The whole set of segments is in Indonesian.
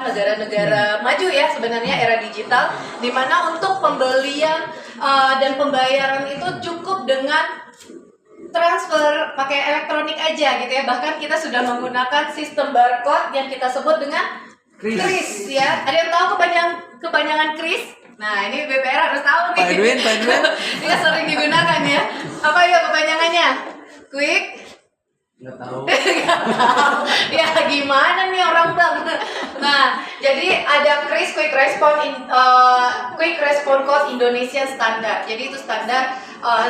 negara-negara maju ya sebenarnya era digital, di mana untuk pembelian dan pembayaran itu cukup dengan transfer pakai elektronik aja gitu ya. Bahkan kita sudah menggunakan sistem barcode yang kita sebut dengan kris ya. Ada yang tahu kepanjangan kris? Nah, ini BPR harus tahu nih. Pak Edwin. Ini sering digunakan ya. Apa ya kepanjangannya? Quick? Nggak tahu. Ya gimana nih orang bang? Nah, jadi ada kris Quick Response Code Indonesian Standard. Jadi itu standar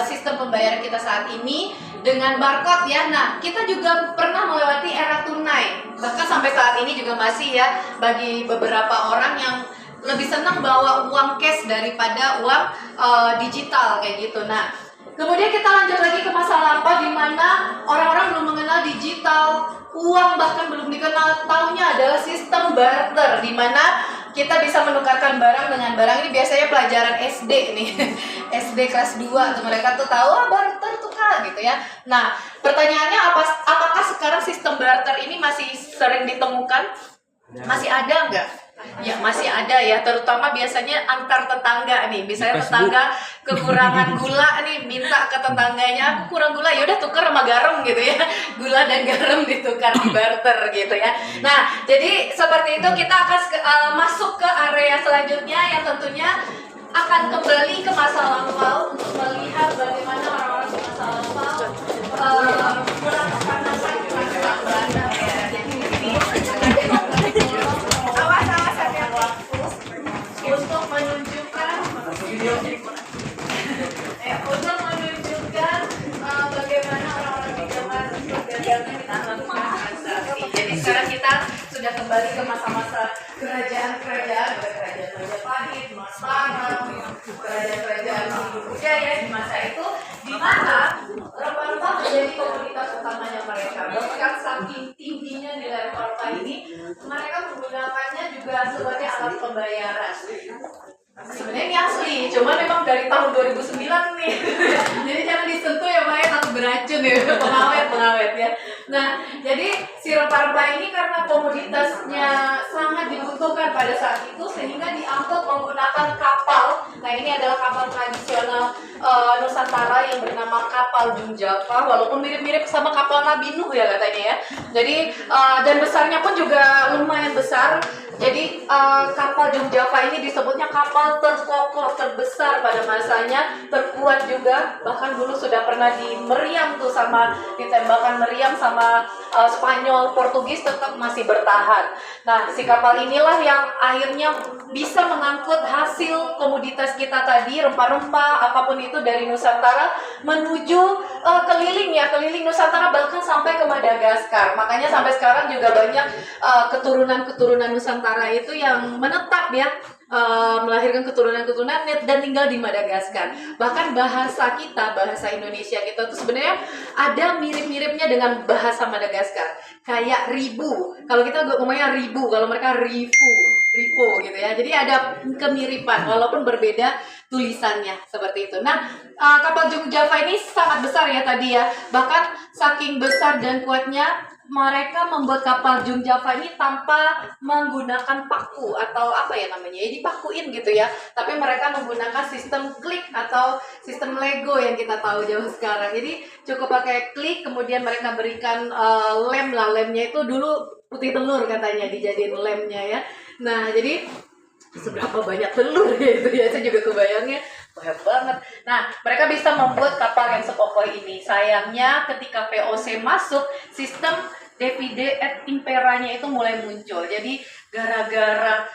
sistem pembayaran kita saat ini dengan barcode ya. Nah, kita juga pernah melewati era tunai. Bahkan sampai saat ini juga masih ya bagi beberapa orang yang lebih senang bawa uang cash daripada uang digital kayak gitu. Nah, kemudian kita lanjut lagi ke masa lampau di mana orang-orang belum mengenal digital, uang bahkan belum dikenal. Taunya adalah sistem barter di mana kita bisa menukarkan barang dengan barang. Ini biasanya pelajaran SD nih. SD kelas 2 atau mereka tuh tahu barter tuh Kak gitu ya. Nah, pertanyaannya apakah sekarang sistem barter ini masih sering ditemukan? Masih ada nggak? Ya masih ada ya, terutama biasanya antar tetangga nih. Misalnya tetangga kekurangan gula nih, minta ke tetangganya, aku kurang gula, ya udah tuker sama garam gitu ya. Gula dan garam ditukar di barter gitu ya. Nah, jadi seperti itu kita akan masuk ke area selanjutnya yang tentunya akan kembali ke masa lampau untuk melihat bagaimana orang-orang di masa lampau melakukan barang ya. Jadi ini untuk menunjukkan bagaimana orang-orang di zaman perdagangan kita melakukan transaksi. Jadi sekarang kita sudah kembali ke masa-masa kerajaan-kerajaan Majapahit, Mataram, kerajaan-kerajaan Hindu-Buddha ya di masa itu, di mana rempah-rempah menjadi komoditas utamanya mereka. Bahkan saking tingginya nilai rempah ini, mereka menggunakannya juga sebagai alat pembayaran. Sebenarnya ini asli, cuma memang dari tahun 2009 nih. Jadi jangan disentuh ya Pak ya, takut beracun ya, pengawet ya. Nah, jadi si rempah-rempah ini karena komoditasnya sangat dibutuhkan pada saat itu sehingga diangkut menggunakan kapal. Nah, ini adalah kapal tradisional Nusantara yang bernama kapal Jungjalpa, walaupun mirip-mirip sama kapal Nabi Nuh ya katanya ya. Jadi dan besarnya pun juga lumayan besar. Jadi kapal Jungjalpa ini disebutnya kapal terkokoh terbesar pada masanya, terkuat juga. Bahkan dulu sudah pernah dimeriam tuh ditembakkan meriam sama Spanyol, Portugis, tetap masih bertahan. Nah, si kapal inilah yang akhirnya bisa mengangkut hasil komoditas kita tadi, rempah-rempah, apapun itu dari Nusantara menuju keliling Nusantara, bahkan sampai ke Madagaskar. Makanya sampai sekarang juga banyak keturunan Nusantara itu yang menetap ya, melahirkan keturunan-keturunan dan tinggal di Madagaskar. Bahkan bahasa Indonesia kita tuh sebenarnya ada mirip-miripnya dengan bahasa Madagaskar. Kayak ribu, kalau kita ngomongnya ribu, kalau mereka rivo gitu ya. Jadi ada kemiripan walaupun berbeda tulisannya seperti itu. Nah, kapal Jungjalpa ini sangat besar ya tadi ya. Bahkan saking besar dan kuatnya, mereka membuat kapal Jungjalpa ini tanpa menggunakan paku atau apa ya namanya, ya dipakuin gitu ya. Tapi mereka menggunakan sistem klik atau sistem Lego yang kita tahu jauh sekarang. Jadi cukup pakai klik, kemudian mereka berikan lemnya itu dulu putih telur katanya dijadiin lemnya ya. Nah, jadi seberapa banyak telur gitu ya, saya juga kebayangnya banyak banget. Nah, mereka bisa membuat kapal yang sekokoh ini. Sayangnya ketika VOC masuk, sistem divide et imperanya itu mulai muncul. Jadi gara-gara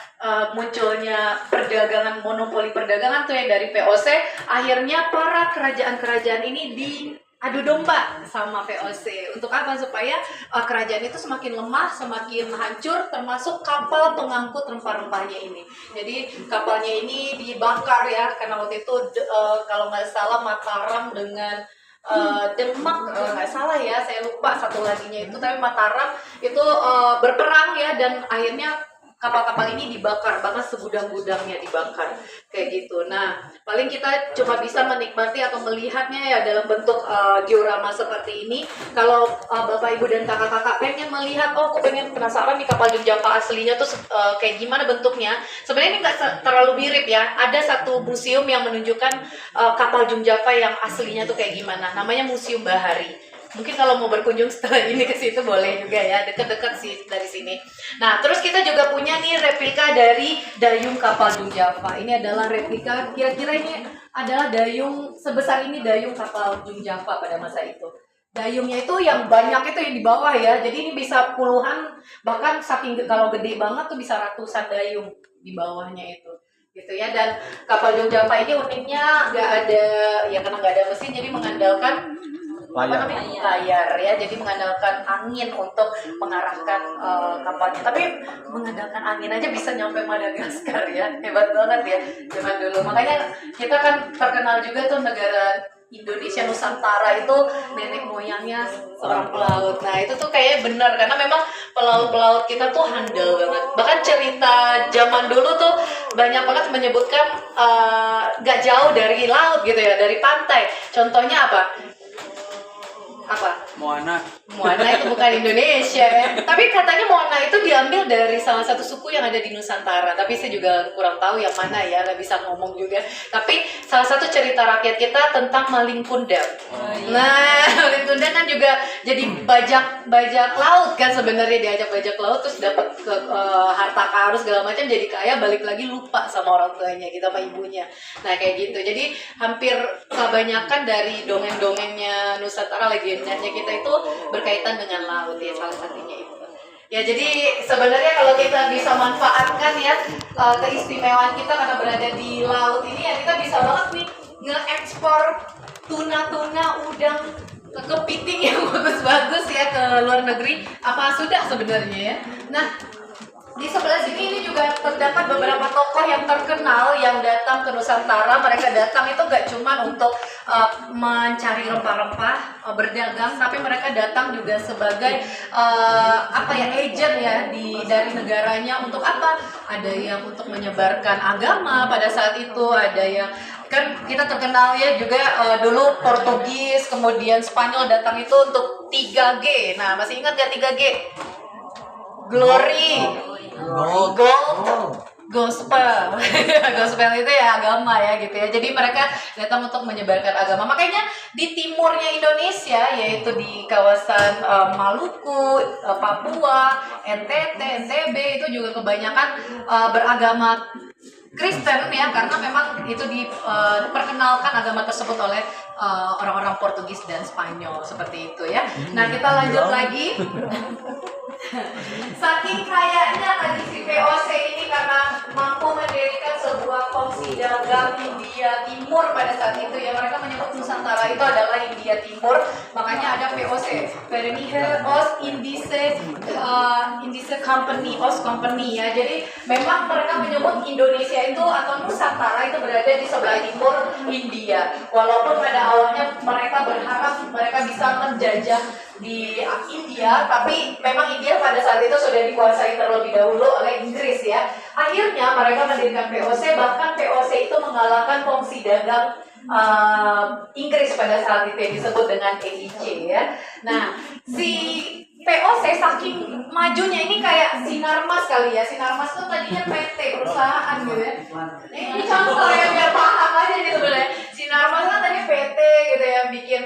munculnya perdagangan, monopoli perdagangan tuh yang dari VOC, akhirnya para kerajaan-kerajaan ini adu domba sama VOC. Untuk apa? Supaya kerajaan itu semakin lemah, semakin hancur, termasuk kapal pengangkut rempah-rempahnya ini. Jadi kapalnya ini dibakar ya, karena waktu itu kalau nggak salah Mataram dengan Demak, nggak salah ya, saya lupa satu laginya itu, tapi Mataram itu berperang ya, dan akhirnya kapal-kapal ini dibakar, bahkan segudang-gudangnya dibakar kayak gitu. Nah, paling kita cuma bisa menikmati atau melihatnya ya dalam bentuk diorama seperti ini. Kalau Bapak Ibu dan kakak-kakak pengen melihat, oh aku pengen penasaran nih kapal Junjapa aslinya tuh kayak gimana bentuknya. Sebenarnya ini nggak terlalu mirip ya. Ada satu museum yang menunjukkan kapal Junjapa yang aslinya tuh kayak gimana. Namanya Museum Bahari. Mungkin kalau mau berkunjung setelah ini ke situ boleh juga ya, deket-deket sih dari sini. Nah, terus kita juga punya nih replika dari dayung kapal Junjapa. Ini adalah replika, kira-kira ini adalah dayung sebesar ini dayung kapal Junjapa pada masa itu. Dayungnya itu yang banyak itu yang di bawah ya. Jadi ini bisa puluhan, bahkan saking kalau gede banget tuh bisa ratusan dayung di bawahnya itu. Gitu ya. Dan kapal Junjapa ini uniknya nggak ada, ya karena nggak ada mesin, jadi mengandalkan layar ya, jadi mengandalkan angin untuk mengarahkan kapalnya. Tapi mengandalkan angin aja bisa nyampe Madagaskar ya, hebat banget ya zaman dulu. Makanya kita kan terkenal juga tuh negara Indonesia Nusantara itu nenek moyangnya seorang pelaut. Nah itu tuh kayaknya benar karena memang pelaut-pelaut kita tuh handal banget. Bahkan cerita zaman dulu tuh banyak banget menyebutkan gak jauh dari laut gitu ya, dari pantai. Contohnya apa? Moana itu bukan Indonesia ya. Tapi katanya Moana itu diambil dari salah satu suku yang ada di Nusantara. Tapi saya juga kurang tahu yang mana ya, nggak bisa ngomong juga. Tapi salah satu cerita rakyat kita tentang Maling Kundang. Nah, Maling Kundang kan juga jadi bajak laut kan sebenarnya, diajak bajak laut terus dapat harta karun segala macam, jadi kaya, balik lagi lupa sama orang tuanya gitu, sama ibunya. Nah kayak gitu. Jadi hampir kebanyakan dari dongeng-dongengnya Nusantara, legendanya kita itu berkaitan dengan laut ya, salah satunya itu. Ya jadi sebenarnya kalau kita bisa manfaatkan ya keistimewaan kita karena berada di laut ini ya, kita bisa banget nih nge-ekspor tuna-tuna, udang, kepiting yang bagus-bagus ya ke luar negeri. Apa sudah sebenarnya ya. Nah di sebelah sini ini juga terdapat beberapa tokoh yang terkenal yang datang ke Nusantara. Mereka datang itu gak cuma untuk mencari rempah-rempah, berdagang, tapi mereka datang juga sebagai agent ya dari negaranya. Untuk apa? Ada yang untuk menyebarkan agama pada saat itu, ada yang kan kita terkenal ya juga dulu Portugis, kemudian Spanyol datang itu untuk 3G. Nah, masih ingat gak 3G? Glory, Gold, Gospel. Gospel itu ya agama ya gitu ya. Jadi mereka datang untuk menyebarkan agama. Makanya di timurnya Indonesia, yaitu di kawasan Maluku, Papua, NTT, NTB itu juga kebanyakan beragama Kristen ya, karena memang itu diperkenalkan agama tersebut oleh orang-orang Portugis dan Spanyol seperti itu ya. Nah kita lanjut lagi. Saking kayanya tadi si VOC ini karena mampu mendirikan sebuah kongsi dagang India Timur pada saat itu ya, mereka menyebut Nusantara itu adalah India Timur, makanya ada VOC, Verenigde Oost-Indische Company, Oost Company ya. Jadi memang mereka menyebut Indonesia itu atau Nusantara itu berada di sebelah timur India. Walaupun pada awalnya mereka berharap mereka bisa menjajah di India, tapi memang India pada saat itu sudah dikuasai terlebih dahulu oleh Inggris ya. Akhirnya mereka mendirikan VOC, bahkan VOC itu mengalahkan kongsi dagang Inggris pada saat itu yang disebut dengan EIC ya. Nah, si VOC saking majunya ini kayak Sinarmas kali ya. Sinarmas tuh tadinya PT, perusahaan gitu ya. Ini contoh ya biar paham aja nih sebenarnya. Sinarmas kan tadi PT gitu ya, bikin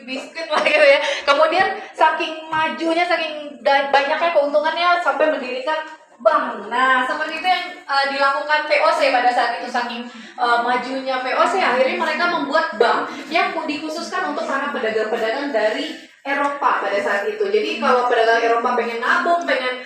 biskuit lah gitu ya. Kemudian saking majunya, saking banyaknya keuntungannya sampai mendirikan bank. Nah, seperti itu yang dilakukan VOC pada saat itu. Saking majunya VOC, akhirnya mereka membuat bank yang dikhususkan untuk para pedagang-pedagang dari Eropa pada saat itu. Jadi kalau pedagang Eropa pengen nabung, pengen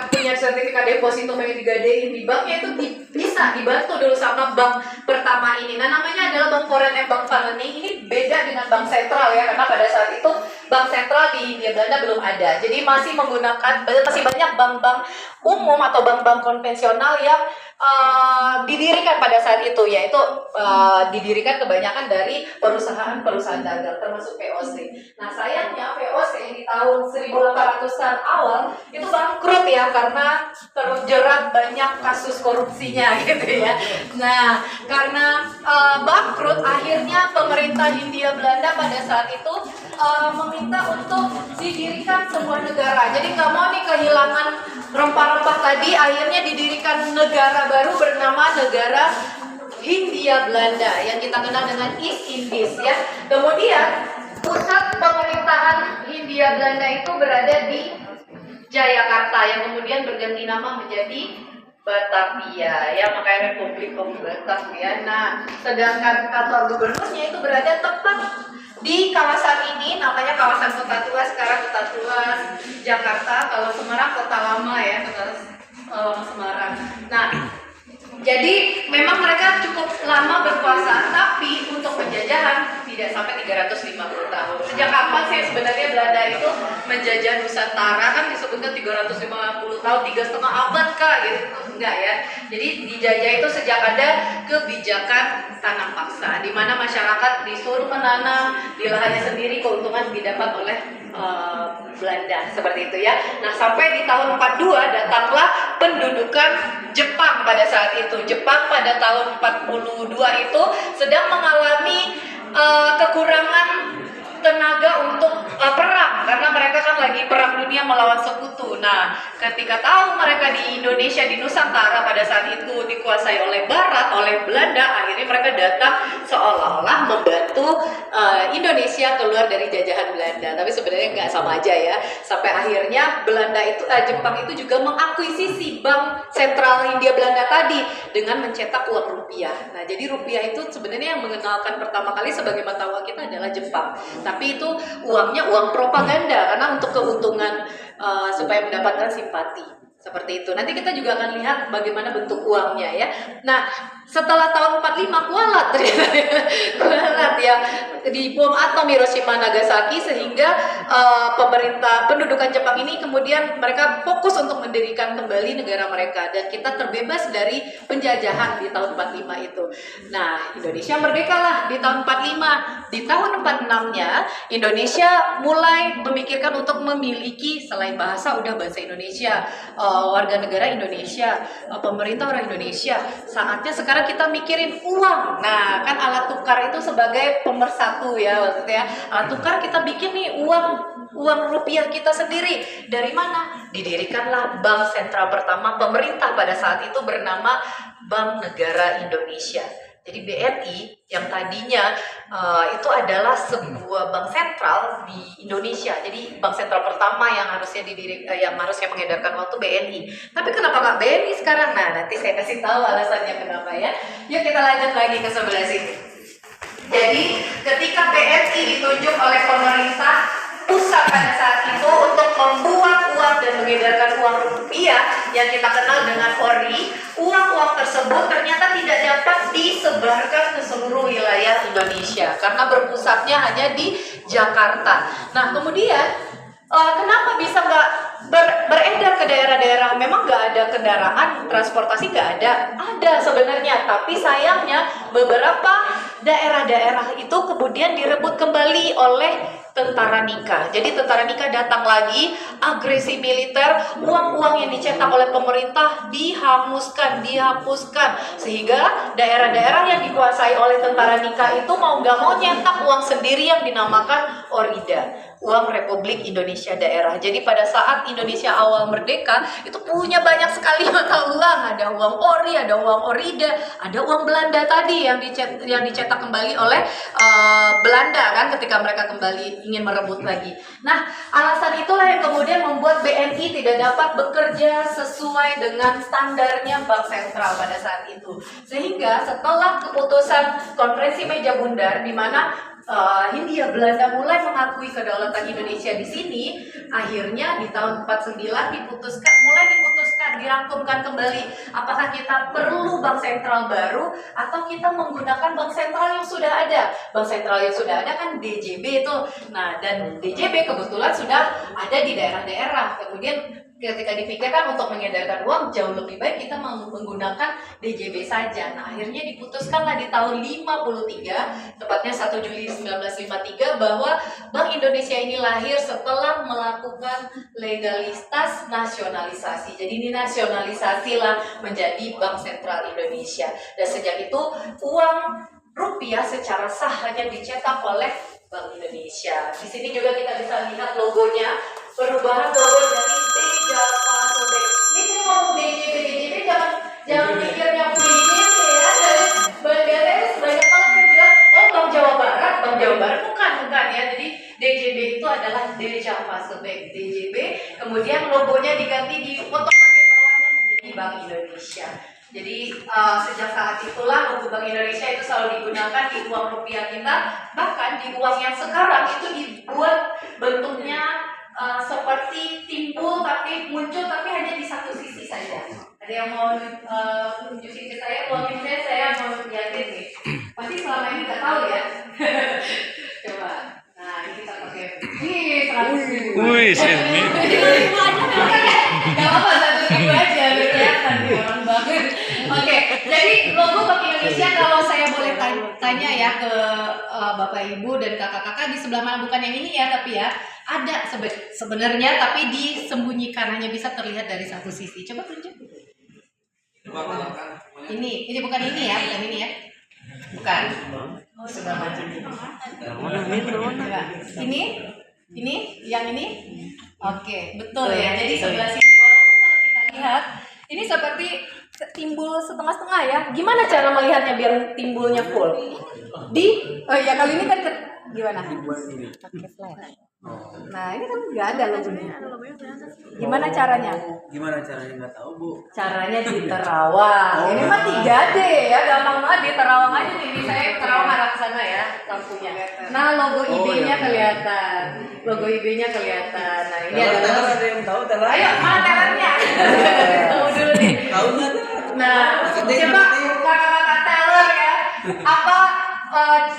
punya sertifikat deposito, pengen digadein di banknya, itu bisa dibantu dulu sama bank pertama ini. Nah, namanya adalah Bank Foreign and Bank Farming. Ini beda dengan bank sentral ya, karena pada saat itu bank sentral di Hindia Belanda belum ada. Jadi masih banyak bank-bank umum atau bank-bank konvensional yang didirikan pada saat itu, yaitu didirikan kebanyakan dari perusahaan-perusahaan dagang termasuk VOC. Nah sayangnya VOC di tahun 1800-an awal itu bangkrut ya, karena terjerat banyak kasus korupsinya gitu ya. Nah karena bangkrut, akhirnya pemerintah Hindia Belanda pada saat itu meminta untuk didirikan sebuah negara. Jadi nggak mau nih kehilangan rempah-rempah tadi, akhirnya didirikan negara baru bernama negara Hindia Belanda yang kita kenal dengan East Indies ya. Kemudian pusat pemerintahan Hindia Belanda itu berada di Jayakarta yang kemudian berganti nama menjadi Batavia ya, makanya Republik of Batavia. Nah, sedangkan kantor gubernurnya itu berada tepat di kawasan ini, namanya kawasan Kota Tua, sekarang Kota Tua Jakarta. Kalau Semarang Kota Lama ya, Kota Semarang. Nah, jadi memang mereka cukup lama berkuasa, tapi untuk penjajahan tidak sampai 350 tahun. Sejak kapan sih sebenarnya Belanda itu menjajah Nusantara? Kan disebutkan 350 tahun, 3,5 abad kah? Gitu. Enggak ya. Jadi dijajah itu sejak ada kebijakan tanam paksa, di mana masyarakat disuruh menanam di lahannya sendiri, keuntungan didapat oleh Belanda, seperti itu ya. Nah sampai di tahun 42 datanglah pendudukan Jepang pada saat itu. Jepang pada tahun 42 itu sedang mengalami kekurangan tenaga untuk perang, karena mereka kan lagi perang dunia melawan sekutu. Nah, ketika tahu mereka di Indonesia, di Nusantara pada saat itu dikuasai oleh Barat, oleh Belanda, akhirnya mereka datang seolah-olah membantu Indonesia keluar dari jajahan Belanda. Tapi sebenarnya nggak sama aja ya. Sampai akhirnya Jepang itu juga mengakuisisi Bank Sentral Hindia Belanda tadi dengan mencetak uang rupiah. Nah, jadi rupiah itu sebenarnya yang mengenalkan pertama kali sebagai mata uang kita adalah Jepang. Tapi itu uangnya uang propaganda, karena untuk keuntungan supaya mendapatkan simpati. Seperti itu. Nanti kita juga akan lihat bagaimana bentuk uangnya ya. Nah, setelah tahun 45 kualat ya di bom atom Hiroshima Nagasaki, sehingga pendudukan Jepang ini kemudian mereka fokus untuk mendirikan kembali negara mereka, dan kita terbebas dari penjajahan di tahun 45 itu. Nah, Indonesia merdekalah di tahun 45. Di tahun 46-nya Indonesia mulai memikirkan untuk memiliki, selain bahasa udah bahasa Indonesia, warga negara Indonesia, pemerintah orang Indonesia. Saatnya sekarang kita mikirin uang. Nah, kan alat tukar itu sebagai pemersatu ya maksudnya. Alat tukar kita bikin nih uang rupiah kita sendiri. Dari mana? Didirikanlah bank sentral pertama pemerintah pada saat itu bernama Bank Negara Indonesia. Jadi BNI yang tadinya itu adalah sebuah bank sentral di Indonesia. Jadi bank sentral pertama yang harusnya yang harusnya mengedarkan uang itu BNI. Tapi kenapa nggak BNI sekarang? Nah, nanti saya kasih tahu alasannya kenapa ya. Yuk kita lanjut lagi ke sebelah sini. Jadi ketika BNI ditunjuk oleh pemerintah pusat pada saat itu untuk membuat uang dan mengedarkan uang rupiah yang kita kenal dengan ori, uang-uang tersebut ternyata tidak dapat disebarkan ke seluruh wilayah Indonesia karena berpusatnya hanya di Jakarta. Nah, kemudian kenapa bisa nggak beredar ke daerah-daerah? Memang nggak ada kendaraan, transportasi nggak ada. Ada sebenarnya, tapi sayangnya beberapa daerah-daerah itu kemudian direbut kembali oleh tentara Nika. Jadi tentara Nika datang lagi, agresi militer, uang-uang yang dicetak oleh pemerintah dihapuskan, sehingga daerah-daerah yang dikuasai oleh tentara Nika itu mau nggak mau nyetak uang sendiri yang dinamakan Orida, uang Republik Indonesia Daerah. Jadi pada saat Indonesia awal merdeka itu punya banyak sekali mata uang, ada uang ori, ada uang Orida, ada uang Belanda tadi yang dicetak kembali oleh Belanda kan ketika mereka kembali ingin merebut lagi. Nah, alasan itulah yang kemudian membuat BNI tidak dapat bekerja sesuai dengan standarnya Bank Sentral pada saat itu. Sehingga setelah keputusan Konferensi Meja Bundar di mana Hindia Belanda mulai mengakui kedaulatan Indonesia di sini, akhirnya di tahun 49 mulai diputuskan dirangkumkan kembali. Apakah kita perlu bank sentral baru atau kita menggunakan bank sentral yang sudah ada? Bank sentral yang sudah ada kan DJB itu. Nah, dan DJB kebetulan sudah ada di daerah-daerah. Kemudian ketika dipikirkan untuk mengedarkan uang, jauh lebih baik kita menggunakan DJB saja. Nah, akhirnya diputuskanlah di tahun 53, tepatnya 1 Juli 1953, bahwa Bank Indonesia ini lahir setelah melakukan legalitas nasionalisasi. Jadi ini nasionalisasilah menjadi Bank Sentral Indonesia. Dan sejak itu uang rupiah secara sah hanya dicetak oleh Bank Indonesia. Di sini juga kita bisa lihat logonya, perubahan logo dari Bank. Ini saya ngomong DJB, jangan mikirnya DJB ya. Dari banyak banget yang bilang, oh Bank Jawa Barat bukan ya. Jadi DJB itu adalah Dejavasterbek, DJB. Kemudian logonya diganti, dipotong bagian bawahnya menjadi Bank Indonesia. Jadi sejak saat itulah logo Bank Indonesia itu selalu digunakan di uang rupiah kita. Bahkan di uang yang sekarang itu dibuat bentuknya seperti timbul tapi muncul tapi hanya di satu sisi saja. Ada yang mau tunjukin ke saya uang ini, saya mau lihatin nih. Pasti selama ini nggak tahu ya. Coba. Nah, ini kita pakai. Wih, 100.000. Wih, sini. Gak apa-apa, 100.000 aja, kelihatan nih orang banget. Oke, jadi logo Bank Indonesia kalau saya boleh tanya ya ke Bapak Ibu dan kakak-kakak di sebelah mana, bukan yang ini ya, tapi ya ada sebenarnya tapi disembunyikan, hanya bisa terlihat dari satu sisi. Coba tunjuk. Ini bukan ini ya, bukan ini ya. Bukan. Sebelah mana? Ini, yang ini. Oke, betul ya. Jadi sebelah sini, walaupun kalau kita lihat ini seperti timbul setengah-setengah ya. Gimana cara melihatnya biar timbulnya full? Ya kali ini kan gimana? Pakai flash. Nah, ini kan nggak ada logonya. Gimana caranya? Gimana caranya, nggak tahu Bu. Caranya di Terawang. Ini mah 3D ya, gampang banget di Terawang aja nih. Ini saya Terawang arah ke sana ya, lampunya. Nah, logo IB-nya kelihatan. Logo IB-nya kelihatan. Nah, ini adalah. Ada yang tahu teller? Ayo, mana tellernya? Tahu dulu nih. Tahu nggak? Nah, coba kakak-kakak teller ya.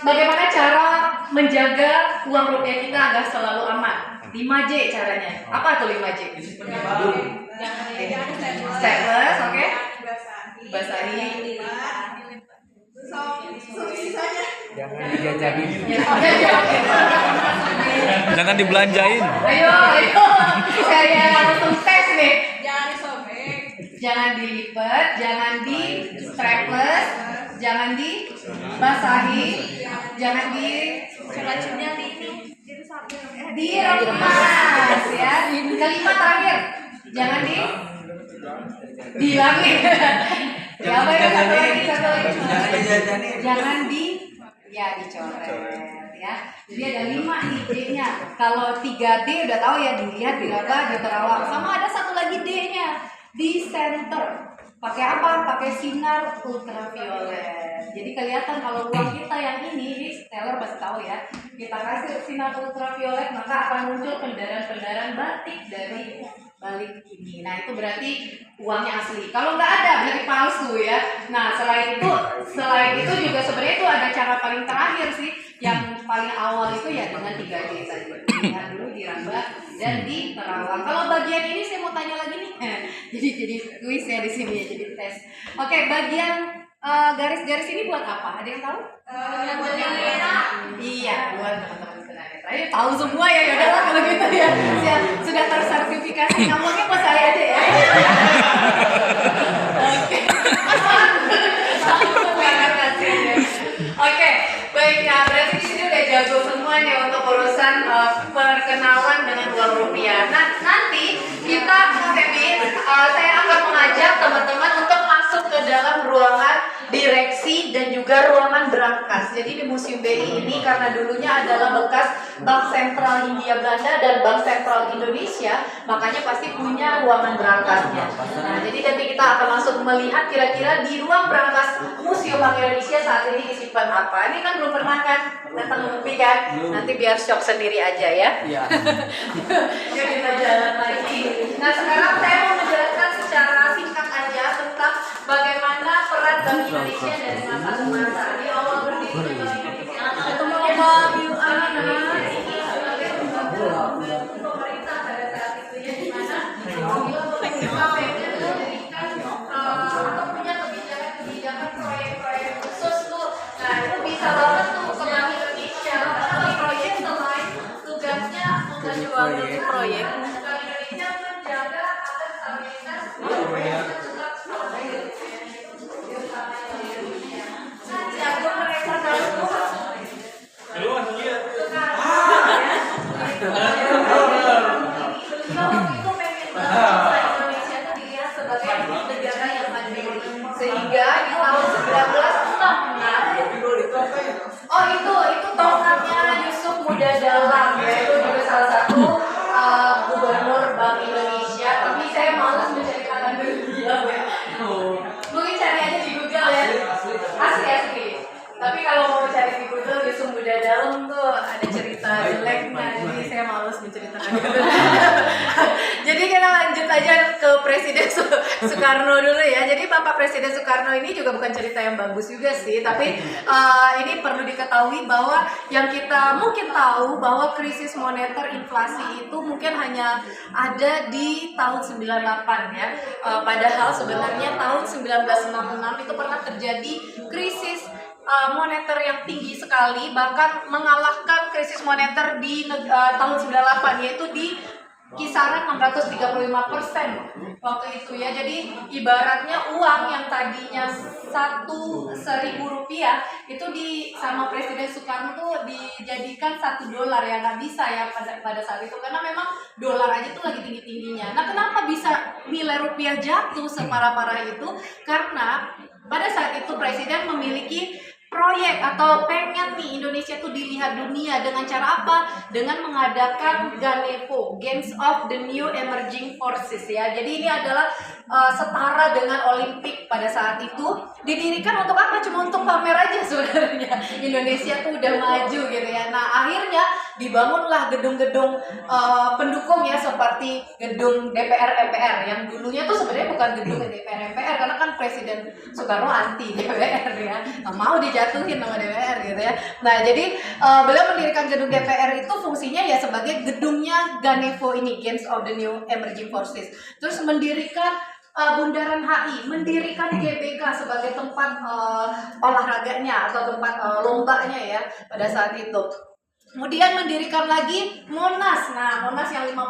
Bagaimana cara menjaga uang rupiah kita agar selalu aman? 5J caranya. Apa tuh 5J? Staples, oke? Basahi. Jangan dijajanin. Jangan dibelanjain. Ayo. Saya langsung tes nih. Jangan disobek. Jangan dilipat, jangan di strapless, jangan dibasahi, jangan Racunnya di ini. diremas ya. Kelima terakhir, jangan dihilangin. Ya apa ya, satu lagi. Jangan dijajanin. Jangan dicoret ya. Jadi ada 5 nih D-nya. Kalau 3D udah tahu ya, dilihat diraba di Terawang. Sama ada satu lagi D-nya di center. Pakai apa? Pakai sinar ultraviolet. Jadi kelihatan kalau uang kita yang ini teller pasti tahu ya. Kita kasih sinar ultraviolet, maka akan muncul pendaran-pendaran batik dari balik ini. Nah, itu berarti uangnya asli. Kalau nggak ada berarti palsu ya. Nah, selain itu juga sebenarnya itu ada cara paling terakhir sih, yang paling awal itu ya dengan 3D tadi. Lihat dulu diraba dan di Terawang. Kalau bagian ini saya mau tanya lagi nih. Jadi kuis ya di sini ya, jadi tes. Oke, bagian garis-garis ini buat apa? Ada yang tahu? Buat yang merah. Iya, buat teman-teman tunanetra. Ayo tahu semua ya, yaudahlah kalau gitu ya. Sudah tersertifikasi. Ngomongnya buat saya aja ya. Oke, baik. Nah, berarti di sini udah jago semua nih untuk urusan perkenalan dengan uang rupiah. Nah, nanti kita, saya akan mengajak teman-teman untuk masuk ke dalam ruangan direksi dan juga ruangan berangkas. Jadi di Museum BI ini karena dulunya adalah bekas Bank Sentral Hindia Belanda dan Bank Sentral Indonesia, makanya pasti punya ruangan berangkasnya. Nah, jadi nanti kita akan masuk melihat kira-kira di ruang berangkas Museum Bank Indonesia saat ini disimpan apa. Ini kan belum pernah kan datang ngopi kan? Nanti biar shock sendiri aja ya. Iya. Yuk kita jalan lagi. Nah, sekarang saya mau menjelaskan secara singkat Indonesia dari masa ke masa. Di awal berdirinya Bank Indonesia, ketemu Bang Yuan, pemerintah pada saat itu ya, di mana apabila pemerintah pengen mendirikan atau punya kebijakan proyek-proyek khusus tuh, nah itu bisa banget tuh ke Bank Indonesia karena proyek selain tugasnya menjual proyek, Bank Indonesia menjaga agar stabilitas proyek tetap stabil. Jago mereka tahu. Indonesia itu dilihat sebagai negara yang maju, sehingga di tahun 1966, oh itu tongkatnya Yusuf Muda Dalam, yaitu juga salah satu gubernur Bank Indonesia. Tapi saya malas menceritakan dulu dia, mungkin cari aja di Google ya, asli. Tapi kalau mau cari di Google Yusuf Muda Dalam tuh ada cerita jeleknya, jadi saya malas menceritakan itu. Jadi kita lanjut aja ke Presiden Soekarno dulu ya. Jadi Bapak Presiden Soekarno ini juga bukan cerita yang bagus juga sih, tapi ini perlu diketahui bahwa yang kita mungkin tahu bahwa krisis moneter inflasi itu mungkin hanya ada di tahun 98 ya. Padahal sebenarnya tahun 1966 itu pernah terjadi krisis moneter yang tinggi sekali, bahkan mengalahkan krisis moneter di tahun 98, yaitu di kisaran 635% waktu itu ya. Jadi ibaratnya uang yang tadinya 1.000 rupiah itu sama Presiden Soekarno tuh dijadikan $1 ya, nggak bisa ya pada saat itu, karena memang dolar aja tuh lagi tinggi-tingginya. Nah, kenapa bisa nilai rupiah jatuh separah-parah itu? Karena pada saat itu Presiden memiliki proyek atau pengen nih Indonesia tuh dilihat dunia dengan cara apa? Dengan mengadakan Ganevo, Games of the New Emerging Forces ya. Jadi ini adalah setara dengan Olimpik pada saat itu. Didirikan untuk apa? Cuma untuk pamer aja sebenarnya. Indonesia tuh udah maju gitu ya. Nah, akhirnya dibangunlah gedung-gedung pendukung ya, seperti gedung DPR MPR yang dulunya tuh sebenarnya bukan gedung DPR MPR, karena kan Presiden Soekarno anti DPR ya. Nggak mau dijatuhin sama DPR gitu ya. Nah, jadi beliau mendirikan gedung DPR itu fungsinya ya sebagai gedungnya Ganevo ini, Games of the New Emerging Forces. Terus mendirikan Bundaran HI, mendirikan GBK sebagai tempat olahraganya atau tempat lombanya ya pada saat itu. Kemudian mendirikan lagi Monas. Nah, Monas yang 50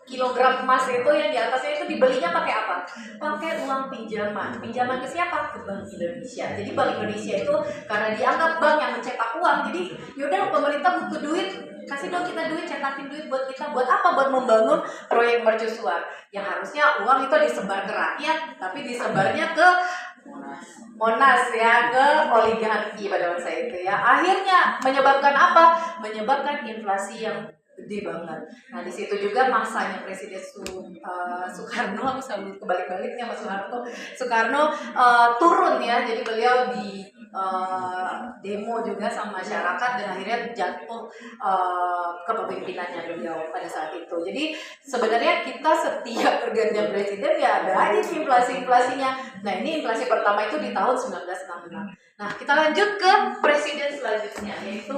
kg emas itu yang di atasnya itu dibelinya pakai apa? Pakai uang pinjaman. Pinjaman ke siapa? Ke Bank Indonesia. Jadi Bank Indonesia itu karena dianggap bank yang mencetak uang, jadi yaudah pemerintah butuh duit, kasih dong kita duit, cetakin duit buat kita. Buat apa? Buat membangun proyek mercusuar. Yang harusnya uang itu disebar ke rakyat, tapi disebarnya ke Monas ya, ke oligarki pada masa itu ya. Akhirnya menyebabkan apa? Menyebabkan inflasi yang gede banget. Nah, di situ juga masanya Presiden Soekarno, aku selalu kebalik-baliknya Mas Soekarno turun ya. Jadi beliau di demo juga sama masyarakat dan akhirnya jatuh kepemimpinannya beliau pada saat itu. Jadi sebenarnya kita setiap pergantian presiden ya ada aja sih inflasi-inflasinya. Nah, ini inflasi pertama itu di tahun 1966. Nah, kita lanjut ke presiden selanjutnya, yaitu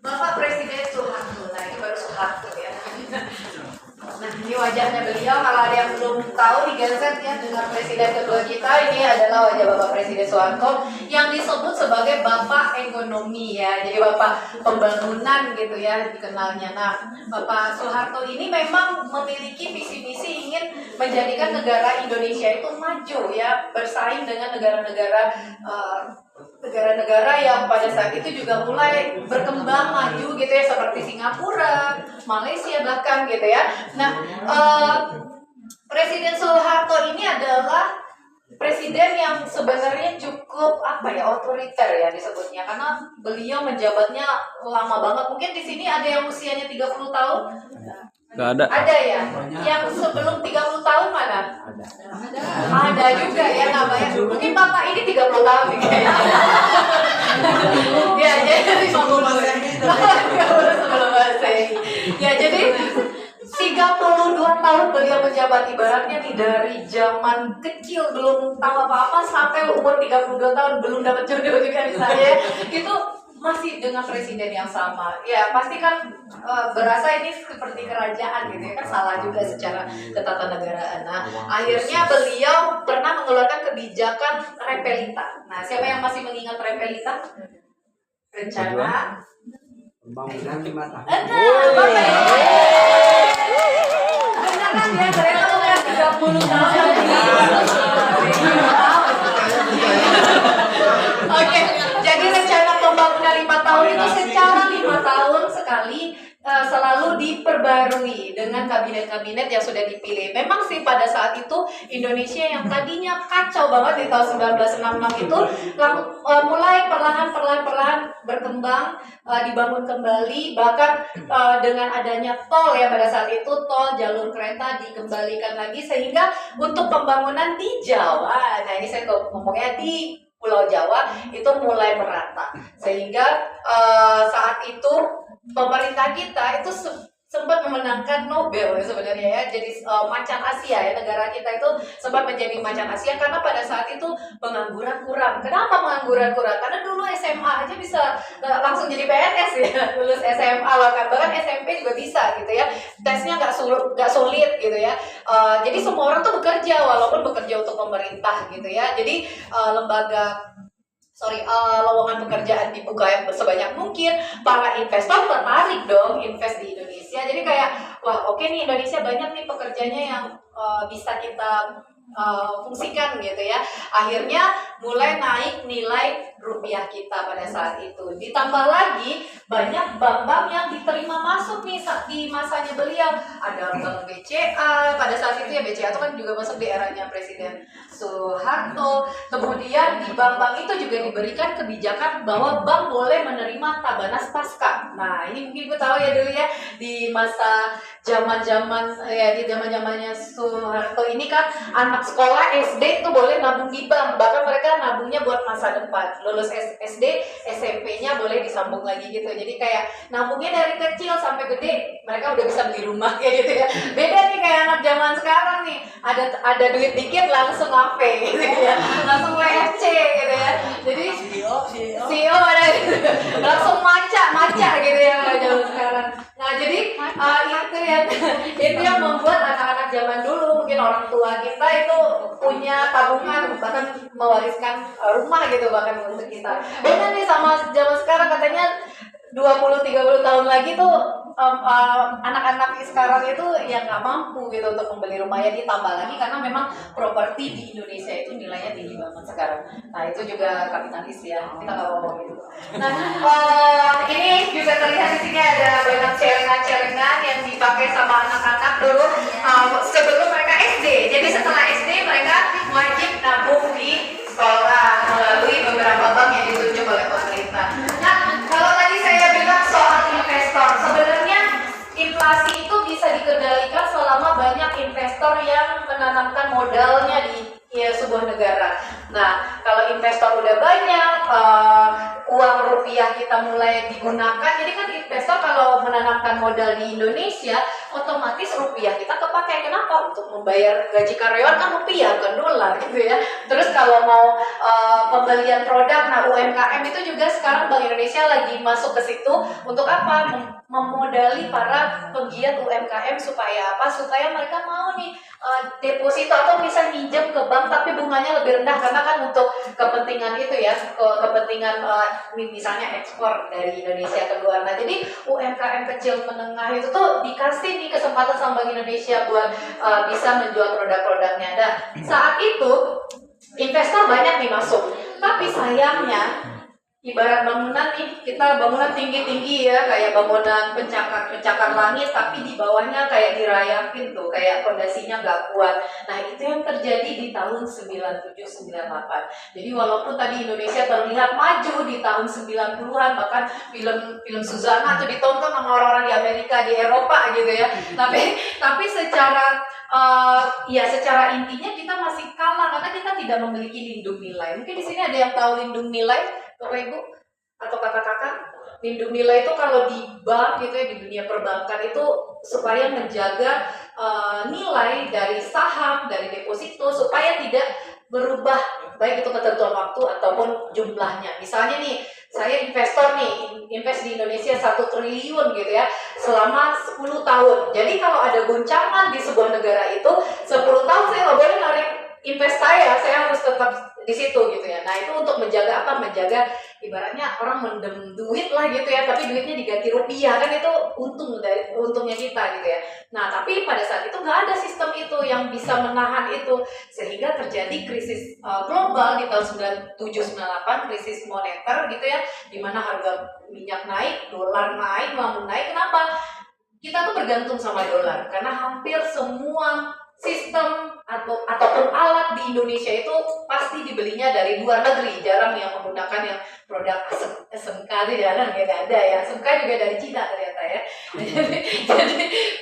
Bapak Presiden Soeharto. Nah, ini baru Soeharto ya. Nah, ini wajahnya beliau. Kalau ada yang belum tahu di Genset ya, dengan presiden kedua kita, ini adalah wajah Bapak Presiden Soeharto yang disebut sebagai Bapak Ekonomi ya. Jadi Bapak Pembangunan gitu ya dikenalnya. Nah, Bapak Soeharto ini memang memiliki visi misi ingin menjadikan negara Indonesia itu maju ya, bersaing dengan negara-negara yang pada saat itu juga mulai berkembang maju gitu ya, seperti Singapura, Malaysia bahkan gitu ya. Nah, Presiden Soeharto ini adalah presiden yang sebenarnya cukup otoriter ya disebutnya, karena beliau menjabatnya lama banget. Mungkin di sini ada yang usianya 30 tahun? Nggak ada. Ada ya? Yang sebelum 30 tahun mana? Ada juga ya, nggak banyak. Mungkin Bapak ini 30 tahun nih kayaknya. Ya, jadi 50 sebelum Masehi. Ya, jadi 32 tahun beliau menjabat, ibaratnya nih dari zaman kecil belum tahu apa-apa sampai umur 32 tahun belum dapat jodoh juga misalnya, itu masih dengan presiden yang sama. Ya pasti kan berasa ini seperti kerajaan gitu ya, kan salah juga secara ketatanegaraan. Nah akhirnya beliau pernah mengeluarkan kebijakan repelita. Nah siapa yang masih mengingat repelita? Rencana Pembangunan 5 tahun. benar kan ya, ternyata tuh kan 30 tahun lagi. Oke, jadi rencana pembangunan 5 tahun itu secara 5 tahun sekali selalu diperbarui dengan kabinet-kabinet yang sudah dipilih. Memang sih pada saat itu Indonesia yang tadinya kacau banget di tahun 1966 itu mulai perlahan-perlahan berkembang, dibangun kembali, bahkan dengan adanya tol ya pada saat itu, tol jalur kereta dikembalikan lagi sehingga untuk pembangunan di Jawa, nah ini saya ngomongnya di Pulau Jawa itu mulai merata sehingga saat itu pemerintah kita itu sempat memenangkan Nobel ya sebenarnya ya, jadi macan Asia ya, negara kita itu sempat menjadi macan Asia karena pada saat itu pengangguran kurang. Kenapa pengangguran kurang? Karena dulu SMA aja bisa langsung jadi PNS ya, lulus SMA bahkan SMP juga bisa gitu ya, tesnya nggak sulit gitu ya. Jadi semua orang tuh bekerja walaupun bekerja untuk pemerintah gitu ya. Jadi lowongan pekerjaan dibuka yang sebanyak mungkin, para investor tertarik dong invest di Indonesia. Jadi kayak wah oke nih, Indonesia banyak nih pekerjanya yang bisa kita fungsikan gitu ya. Akhirnya mulai naik nilai rupiah kita pada saat itu. Ditambah lagi banyak bank-bank yang diterima masuk nih di masanya beliau. Ada bank BCA pada saat itu ya, BCA itu kan juga masuk di eranya Presiden Soeharto. Kemudian di bank-bank itu juga diberikan kebijakan bahwa bank boleh menerima Tabanas Pasca. Nah ini mungkin gue tahu ya dulu ya, di masa zamannya Soeharto ini kan anak sekolah SD itu boleh nabung di bank, bahkan mereka nabungnya buat masa depan. Lulus SD, SMP-nya boleh disambung lagi gitu. Jadi kayak nabungnya dari kecil sampai gede, mereka udah bisa beli rumah kayak gitu ya. Beda nih kayak anak zaman sekarang nih, ada duit dikit langsung AP gitu ya, langsung WFC gitu ya. Jadi CEO ada gitu, langsung maca gitu ya kalau zaman sekarang. Nah jadi itu yang membuat anak-anak zaman dulu, mungkin orang tua kita itu punya tabungan, bahkan mewariskan rumah gitu bahkan untuk kita. Beda nih sama zaman sekarang, katanya 20-30 tahun lagi tuh anak-anak sekarang itu yang nggak mampu gitu untuk membeli rumah, ya ditambah lagi karena memang properti di Indonesia itu nilainya tinggi banget sekarang. Nah itu juga kapitalis ya, kita nggak ngomong gitu. Nah ini juga terlihat di sini ada banyak celengan-celengan yang dipakai sama anak-anak dulu sebelum mereka SD. Jadi setelah SD mereka wajib nabung di sekolah melalui beberapa bank yang ditunjuk oleh pemerintah. Nah kalau tadi saya bilang soal investor, sebenarnya inflasi itu bisa dikendalikan selama banyak investor yang menanamkan modalnya di sebuah negara. Nah, kalau investor udah banyak, uang rupiah kita mulai digunakan. Jadi kan investor kalau menanamkan modal di Indonesia, otomatis rupiah kita kepakai. Kenapa? Untuk membayar gaji karyawan kan rupiah, bukan dolar gitu ya. Terus kalau mau pembelian produk, nah UMKM itu juga sekarang Bank Indonesia lagi masuk ke situ untuk apa? Memodali para pegiat UMKM supaya apa? Supaya mereka mau nih deposito atau bisa minjem ke bank tapi bunganya lebih rendah, karena kan untuk kepentingan itu ya, kepentingan misalnya ekspor dari Indonesia ke luar. Nah jadi UMKM kecil menengah itu tuh dikasih nih kesempatan sama Bank Indonesia buat bisa menjual produk-produknya. Nah saat itu investor banyak nih masuk, tapi sayangnya ibarat bangunan nih, kita bangunan tinggi-tinggi ya, kayak bangunan pencakar langit, tapi di bawahnya kayak dirayakin tuh, kayak fondasinya nggak kuat. Nah itu yang terjadi di tahun 97-98. Jadi walaupun tadi Indonesia terlihat maju di tahun 90-an, bahkan film Suzana itu ditonton sama orang-orang di Amerika, di Eropa gitu ya, tapi secara secara intinya kita masih kalah karena kita tidak memiliki lindung nilai. Mungkin di sini ada yang tahu lindung nilai, Bapak Ibu atau kakak-kakak? Lindung nilai itu kalau di bank gitu ya, di dunia perbankan itu supaya menjaga nilai dari saham, dari deposito supaya tidak berubah baik itu ketentuan waktu ataupun jumlahnya. Misalnya nih, saya investor nih, invest di Indonesia 1 triliun gitu ya, selama 10 tahun. Jadi kalau ada goncangan di sebuah negara itu, 10 tahun saya nggak boleh narik invest saya harus tetap di situ gitu ya. Nah itu untuk menjaga apa? Menjaga ibaratnya orang mendem duit lah gitu ya, tapi duitnya diganti rupiah kan, itu untungnya kita gitu ya. Nah tapi pada saat itu nggak ada sistem itu yang bisa menahan itu, sehingga terjadi krisis global di tahun 97-98, krisis moneter gitu ya, di mana harga minyak naik, dolar naik, melambung naik. Kenapa? Kita tuh bergantung sama dolar karena hampir semua sistem ataupun alat di Indonesia itu pasti dibelinya dari luar negeri. Jarang yang menggunakan yang produk SMK itu, jarang ya, nggak ada ya. SMK juga dari Cina ternyata ya.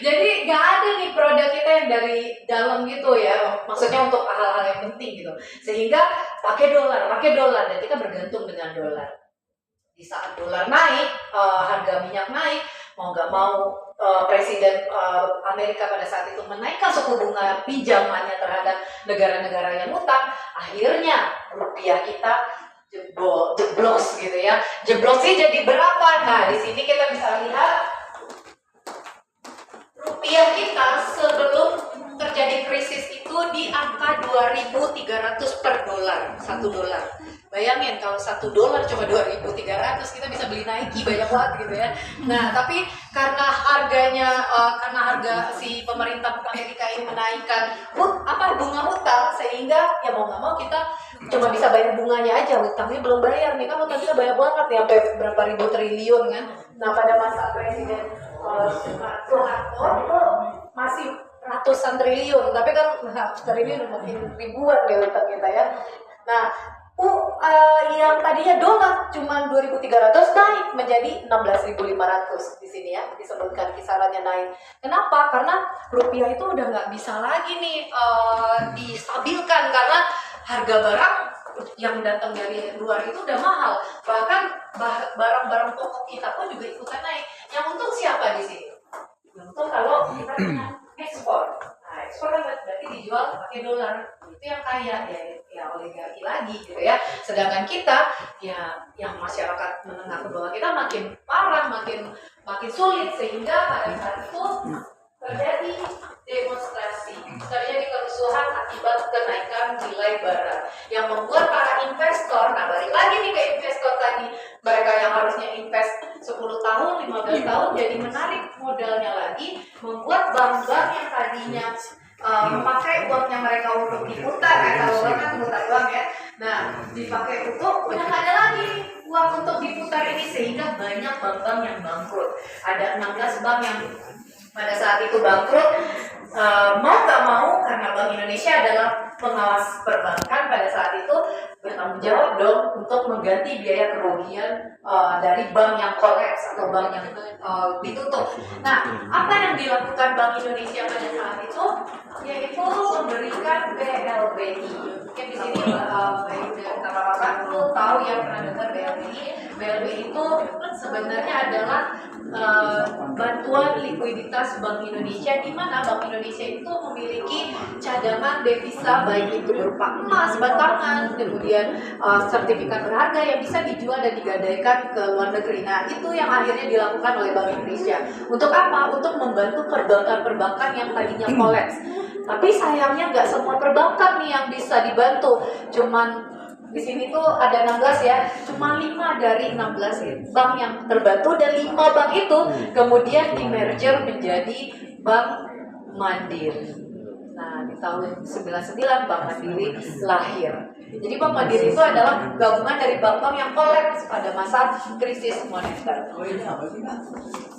jadi nggak ada nih produk kita yang dari dalam gitu ya. Maksudnya untuk hal-hal yang penting gitu. Sehingga pakai dolar dan kita bergantung dengan dolar. Di saat dolar naik, harga minyak naik, mau nggak mau Presiden Amerika pada saat itu menaikkan suku bunga pinjamannya terhadap negara-negara yang utang, akhirnya rupiah kita jeblos gitu ya. Jeblosnya jadi berapa? Nah di sini kita bisa lihat rupiah kita sebelum terjadi krisis itu di angka 2.300 per dolar, 1 dolar. Bayangin kalau 1 dolar cuma 2.300, kita bisa beli Nike banyak banget gitu ya. Nah tapi karena harga si pemerintah Amerika ini menaikkan bunga utang, sehingga ya mau nggak mau kita cuma bisa bayar bunganya aja, utangnya belum bayar nih, kan utang kita banyak banget ya, sampai berapa ribu triliun kan. Nah pada masa Presiden Soeharto itu masih ratusan triliun, tapi kan triliun makin ribuan deh utang kita ya. Nah yang tadinya dolar cuma 2.300 naik menjadi 16.500 di sini ya, disebutkan kisarannya naik. Kenapa? Karena rupiah itu udah nggak bisa lagi nih distabilkan karena harga barang yang datang dari luar itu udah mahal. Bahkan barang-barang pokok kita pun juga ikutan naik. Yang untung siapa di sini? Yang untung kalau kita punya ekspor. Nah, ekspor kan berarti dijual pakai dolar. Itu yang kaya ya oligarki lagi gitu ya. Sedangkan kita ya yang masyarakat menengah ke bawah kita makin parah, makin sulit, sehingga pada saat itu terjadi demonstrasi, terjadi kerusuhan akibat kenaikan nilai barang yang membuat para investor, nah balik lagi nih ke investor tadi, mereka yang harusnya invest 10 tahun, 15 tahun jadi menarik modalnya lagi, membuat bank-bank yang tadinya memakai uangnya mereka untuk diputar ya, kalau orang kan putar uang ya, nah dipakai untuk udah nggak ada lagi uang untuk diputar ini, sehingga banyak bank-bank yang bangkrut. Ada 16 bank yang pada saat itu bangkrut, mau nggak mau karena Bank Indonesia adalah pengawas perbankan pada saat itu, bertanggung jawab dong untuk mengganti biaya kerugian dari bank yang kolaps atau bank yang ditutup. Nah, apa yang dilakukan Bank Indonesia pada saat itu? Yaitu memberikan BLBI. Mungkin di sini baik dan kakak-kakak tuh tahu ya, pernah dengar BLBI. BLBI itu sebenarnya adalah bantuan likuiditas Bank Indonesia, di mana Bank Indonesia itu memiliki cadangan devisa baik itu berupa emas, batangan, kemudian sertifikat berharga yang bisa dijual dan digadaikan ke luar negeri. Nah, itu yang akhirnya dilakukan oleh Bank Indonesia. Untuk apa? Untuk membantu perbankan-perbankan yang tadinya kolaps. Tapi sayangnya nggak semua perbankan nih yang bisa dibantu. Cuman di sini tuh ada 16 ya, cuma 5 dari 16 bank yang terbantu, dan 5 bank itu kemudian di-merger menjadi Bank Mandiri. Nah, di tahun 99 Bank Mandiri lahir. Jadi Bank Mandiri itu adalah gabungan dari bank-bank yang kolaps pada masa krisis moneter.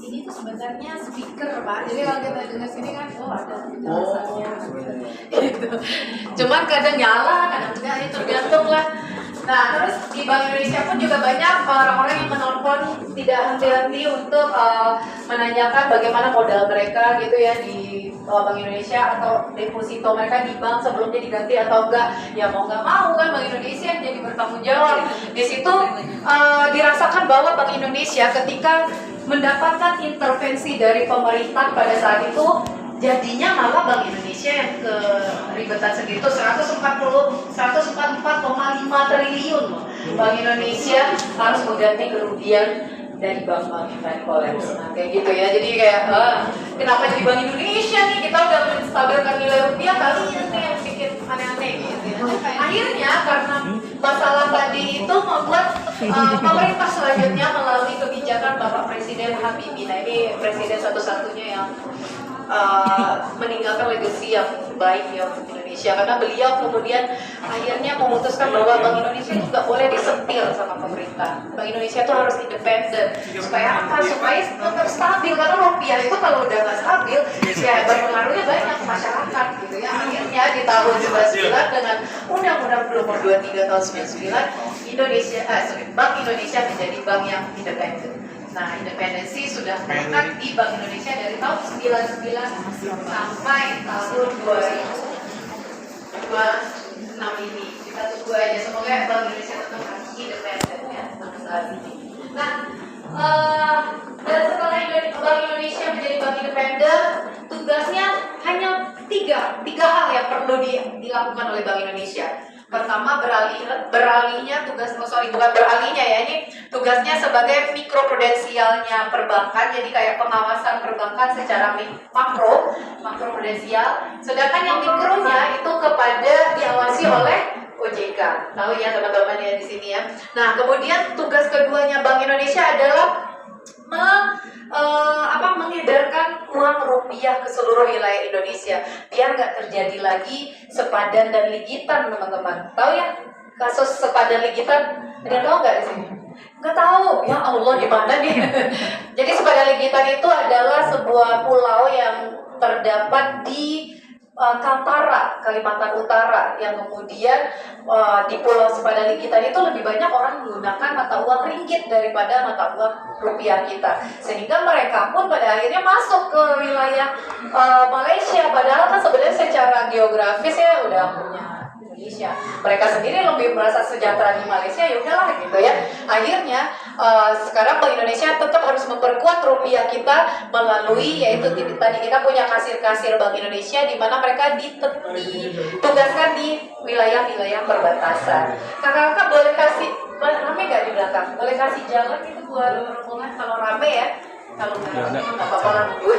Ini tuh sebenarnya speaker, Pak. Jadi kalau kita dengar sini kan, ada penjelasannya. Gitu. Cuman kadang nyala, kadang enggak, itu tergantung lah. Nah, terus di Bank Indonesia pun juga banyak orang-orang yang menelpon tidak henti-henti untuk menanyakan bagaimana modal mereka gitu ya di Bank Indonesia, atau deposito mereka di bank sebelumnya diganti atau enggak. Ya mau nggak mau kan Bank Indonesia jadi bertanggung jawab. Di situ dirasakan bahwa Bank Indonesia ketika mendapatkan intervensi dari pemerintah pada saat itu, jadinya malah Bank Indonesia yang keribetan segitu 144,5 triliun loh. Bank Indonesia harus mengganti kerugian dari bank-bank yang tadi kolaps. Nah, kayak gitu ya. Jadi kayak kenapa jadi Bank Indonesia nih? Kita udah menstabilkan nilai rupiah, kalian nih yang bikin aneh-aneh gitu ya. Akhirnya karena masalah tadi itu membuat pemerintah selanjutnya melalui kebijakan Bapak Presiden Habibie. Nah, ini presiden satu-satunya yang meninggalkan legasi yang baik ya untuk Indonesia, karena beliau kemudian akhirnya memutuskan bahwa Bank Indonesia juga boleh disetir sama pemerintah. Bank Indonesia itu harus independen supaya apa? Supaya tetap stabil, karena rupiah itu kalau udah nggak stabil ya berpengaruhnya banyak ke masyarakat gitu ya. Akhirnya di tahun 99 dengan Undang-Undang Nomor 23 tahun 99 Bank Indonesia menjadi bank yang independen. Nah, independensi sudah melekat di Bank Indonesia dari tahun 99 sampai tahun 2026 ini. Kita tunggu aja, semoga Bank Indonesia tetap independen ya sampai saat ini. Nah, dan setelah Bank Indonesia menjadi bank independen, tugasnya hanya tiga hal yang perlu dilakukan oleh Bank Indonesia. Pertama, beralihnya tugas, bukan beralihnya ya, ini tugasnya sebagai mikroprudensialnya perbankan, jadi kayak pengawasan perbankan secara makroprudensial, sedangkan yang mikronya itu kepada diawasi oleh OJK. Tahu ya teman-teman ya di sini ya. Nah, kemudian tugas keduanya Bank Indonesia adalah mengedarkan uang rupiah ke seluruh wilayah Indonesia biar nggak terjadi lagi sepadan dan ligitan, teman-teman. Tahu ya kasus sepadan ligitan? Ada tahu nggak di sini? Nggak tahu. Ya Allah, di mana nih? Jadi sepadan ligitan itu adalah sebuah pulau yang terdapat di Kaltara, Kalimantan Utara, yang kemudian di Pulau Sepadan Ligitan itu lebih banyak orang menggunakan mata uang ringgit daripada mata uang rupiah kita, sehingga mereka pun pada akhirnya masuk ke wilayah Malaysia, padahal kan sebenarnya secara geografis ya udah punya Indonesia. Mereka sendiri lebih merasa sejahtera di Malaysia, ya udahlah gitu ya. Akhirnya sekarang Bank Indonesia tetap harus memperkuat rupiah kita melalui yaitu tadi kita punya kasir-kasir Bank Indonesia di mana mereka ditugaskan di wilayah-wilayah perbatasan. Kakak-kakak boleh kasih rame nggak di belakang? Boleh kasih jalan itu buat rombongan kalau rame ya. Kalau nggak apa-apa lah Bu.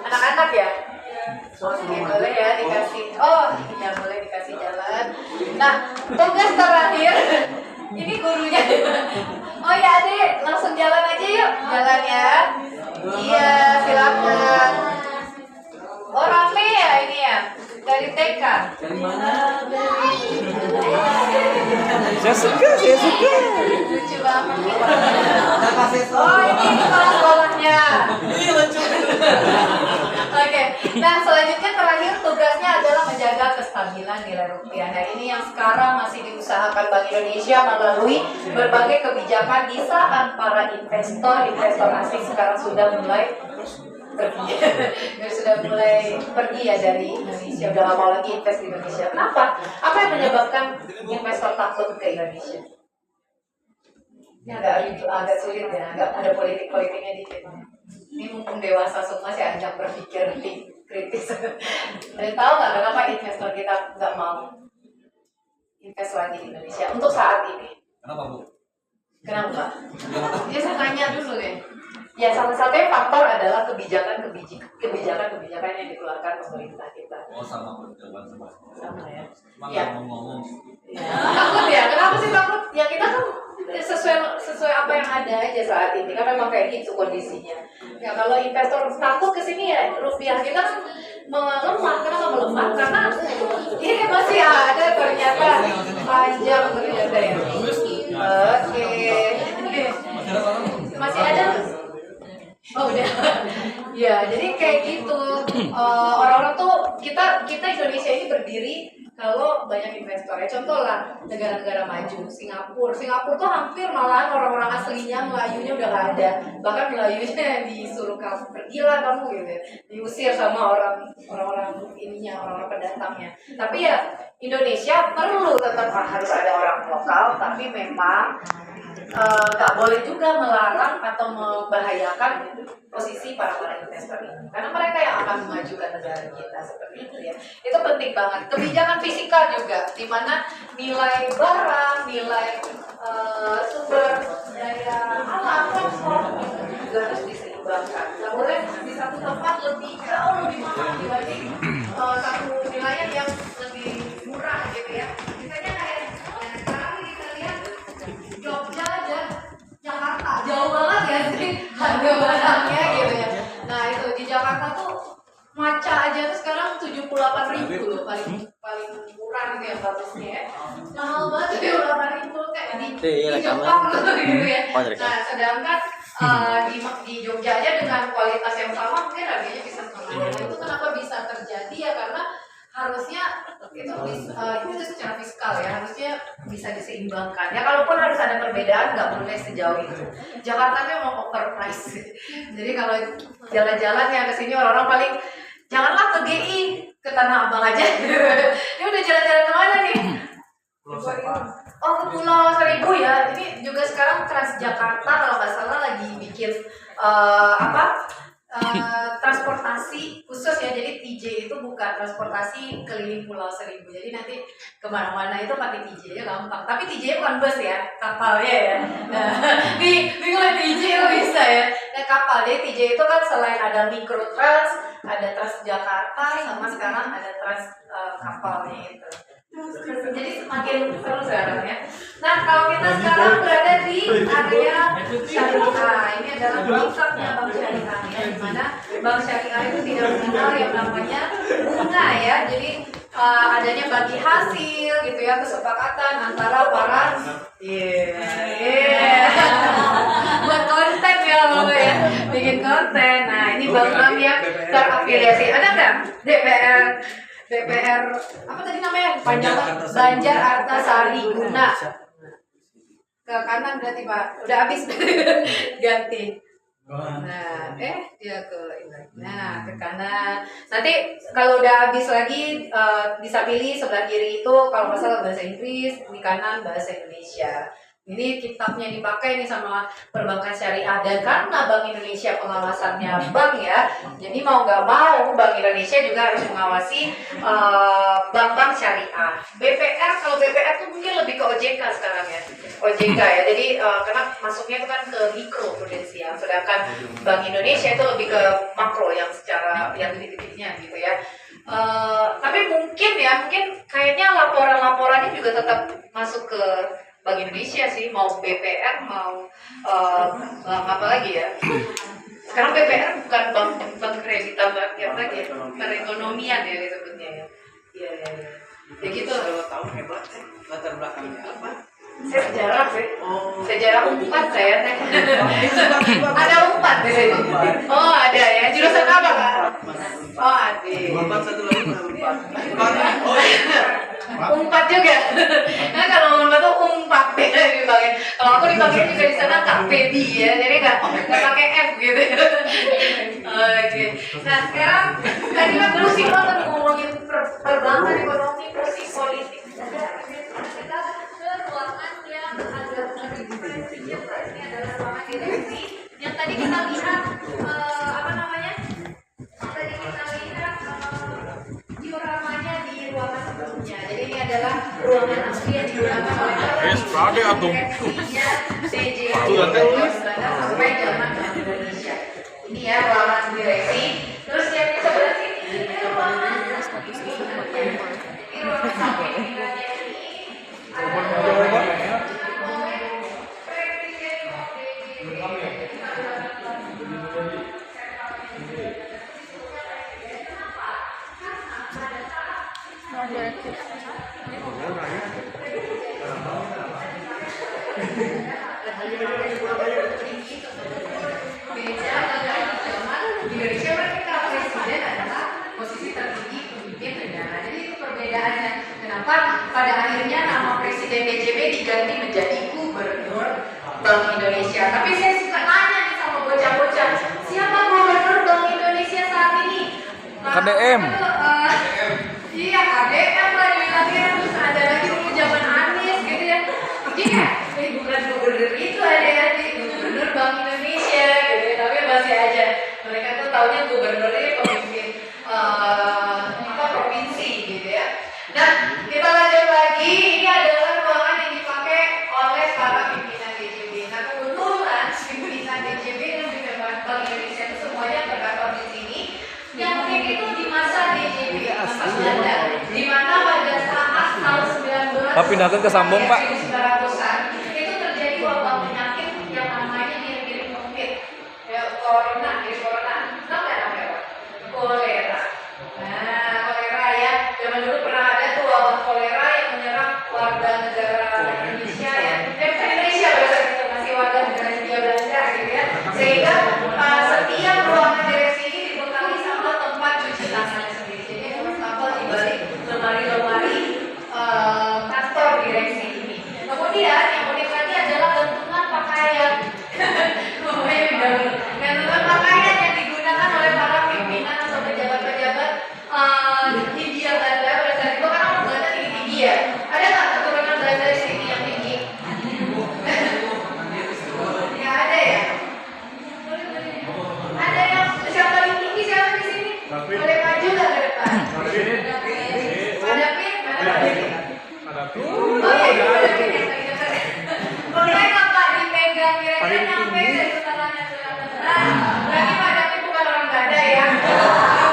Anak-anak ya. Oke, boleh ya dikasih. Oh, iya boleh dikasih jalan. Nah, tugas terakhir ini gurunya. Oh ya Adik, langsung jalan aja yuk. Jalan ya. Iya, silakan. Oh, rame ya ini ya. Dari TK. Dari mana? Saya suka. Lucu banget. Oh, ini kepala sekolahnya. Ini lucu. Oke, nah selanjutnya terakhir tugasnya adalah menjaga kestabilan nilai rupiah. Nah ini yang sekarang masih diusahakan Bank Indonesia melalui berbagai kebijakan di saat para investor asing sekarang sudah mulai pergi ya dari Indonesia, udah lama lagi invest di Indonesia. Kenapa? Apa yang menyebabkan investor takut ke Indonesia? Ini agak sulit ya, agak ada politiknya dikit. Ini mumpung dewasa semua sih ajak berpikir kritis. Dan tahu nggak kenapa investor kita nggak mau invest lagi di Indonesia untuk saat ini? Kenapa Bu? Kenapa? Ya saya tanya dulu deh. Ya salah satunya faktor adalah kebijakan yang dikeluarkan pemerintah kita. Oh sama jawaban sama. Sama ya. Cuma Ya. ngomong. Ya. Takut ya? Kenapa sih takut? Ya kita kan sesuai apa yang ada aja saat ini kan memang kayak gitu kondisinya. Ya kalau investor takut ke sini ya rupiah kita kan melemah. Kenapa melemah? Karena ini masih ada ternyata panjang ternyata ya. Oke. Masih ada? Oh udah. Ya jadi kayak gitu. Orang-orang tuh kita Indonesia ini berdiri kalau banyak investor ya. Contoh lah negara-negara maju, Singapura tuh hampir malahan orang-orang aslinya Melayunya udah gak ada, bahkan Melayunya disuruh kamu pergilah kamu gitu ya, diusir sama orang-orang ininya, orang-orang pendatangnya. Tapi ya Indonesia perlu tetap harus ada orang lokal, tapi memang nggak boleh juga melarang atau membahayakan posisi para investor ini, karena mereka yang akan memajukan negara kita seperti itu ya. Itu penting banget. Kebijakan fiskal juga, di mana nilai barang, nilai sumber daya alam, transport juga harus diseimbangkan. Nggak boleh di satu tempat jauh lebih mahal dibanding satu wilayah yang lebih murah gitu ya. Misalnya kayak sekarang kita lihat Jogja aja, Jakarta jauh banget ya sih harga barangnya gitu ya. Nah itu di Jakarta tuh maca aja tuh sekarang 78.000 loh paling murah gitu ya bagusnya ya. Mahal banget 78.000 kayak di Jepang gitu ya. Nah sedangkan di Jogja aja dengan kualitas yang sama mungkin harganya bisa setengahnya. Itu kenapa bisa terjadi ya, karena harusnya itu secara fiskal ya, harusnya bisa diseimbangkan ya. Kalaupun harus ada perbedaan, nggak boleh sejauh itu. Jakarta tuh emang overpriced. Jadi kalau jalan-jalan ya ke sini orang-orang paling janganlah ke GI, ke Tanah Abang aja. Ini udah jalan-jalan kemana nih? Oh, ke Pulau Seribu ya. Ini juga sekarang Transjakarta kalau nggak salah lagi bikin transportasi khusus ya. Jadi TJ itu bukan transportasi keliling Pulau Seribu. Jadi nanti kemana-mana itu pakai TJ ya gampang. Tapi TJ bukan bus ya, kapalnya ya. Nah, bingung TJ itu bisa ya. Nah, kapal. Jadi TJ itu kan selain ada Mikrotrans, ada Transjakarta, sama sekarang ada kapalnya itu. Jadi semakin seru sekarang ya. Nah kalau kita sekarang berada di area syariah, ini adalah pusatnya bank syariah ya, di mana bank syariah itu tidak mengenal yang namanya bunga ya. Jadi adanya bagi hasil gitu ya, kesepakatan antara para buat konten ya Bapak ya, bikin konten. Nah ini bank-bank yang terafiliasi. Ada nggak DPR apa tadi namanya? Banjar Artasari Guna. Ke kanan berarti Pak. Udah habis ganti. Nah, dia ke ini. Nah, ke kanan. Nanti kalau udah habis lagi bisa pilih sebelah kiri itu kalau nggak salah bahasa Inggris, di kanan bahasa Indonesia. Ini kitabnya dipakai nih sama perbankan syariah, dan karena Bank Indonesia pengawasannya bank ya, jadi mau nggak mau Bank Indonesia juga harus mengawasi bank-bank syariah. BPR, kalau BPR tuh mungkin lebih ke OJK sekarang ya, OJK ya. Jadi karena masuknya itu kan ke mikro prudensial, sedangkan Bank Indonesia itu lebih ke makro yang secara yang titik-titiknya gitu ya. Tapi mungkin kayaknya laporan-laporannya juga tetap masuk ke Bank Indonesia sih, mau BPR mau apa lagi ya. Sekarang BPR bukan bank kreditan yang lagi ya, perekonomian ya disebutnya ya. Iya. Ya gitu. Kalau tahu hebat latar belakangnya apa? Saya sejarah sih. Sejarah Unpad saya teh. Ada Unpad di sini. Oh ada ya. Jurusan apa Kak? Oh ada. Unpad satu lagi Unpad. Unpad juga. Nah kalau Unpad tuh Unpad beda dipanggil. Kalau aku dipanggil juga di sana Kak Pedi ya. Jadi nggak pakai F gitu. Oke. Nah sekarang tadi kan dulu sih banget ngomongin perbankan, ekonomi, posisi politik. Kita ke ruangan yang agak lebih spesifik. Ini adalah ruangan direksi yang tadi kita lihat tadi kita lihat dioramanya di ruangan sebelumnya. Jadi ini adalah ruangan asli yang digunakan oleh direksinya CJ sampai zaman Bank Indonesia. Ini ya ruangan direksi. Terus yang di sebelah sini ini ruangan samping ini Indonesia mereka presiden adalah posisi tertinggi pemimpin negara. Jadi itu perbedaannya. Kenapa pada akhirnya nama presiden BJB diganti menjadi Gubernur Bank Indonesia. Tapi saya suka nanya nih sama bocah-bocah, siapa Gubernur Bank Indonesia saat ini? KDM. Iya KDM lah dibilangnya. Terus ada lagi dulu zaman Anies gitu ya. Jadi bukan gubernur itu Pak, pindahkan ke Sambong, Pak. 1900-an itu terjadi wabah penyakit yang namanya mirip-mirip COVID. Ya, corona, mirip corona. Tahu nggak namanya apa? Kolera. Nah, kolera ya. Zaman dulu pernah ada tuh wabah kolera yang menyerang warga negara Indonesia ya. Bukan Indonesia, bahasa kita masih warga negara Hindia Belanda gitu ya. Sehingga setiap ruangan direksi ini dibekali sama tempat cuci tangannya sendiri. Jadi ada wastafel di balik lemari-lemari kantor direksi ini. Kemudian yang unik lagi adalah gantungan pakaian. Gantungan pakaian yang digunakan oleh para pimpinan atau pejabat-pejabat Hindia Belanda pada saat itu, karena orang Belanda tinggi-tinggi ya. Ada nggak keturunan Belanda di sini yang tinggi? Ya ada ya. Ada yang siapa paling tinggi, siapa di sini? Boleh maju nggak ke depan? Ada pin? Oh iya, ada pin yang tadi dekat. Boleh nggak Pak dipegang kira-kira nyampe dari tangannya ke atas? Berarti Pak David bukan orang Belanda ya.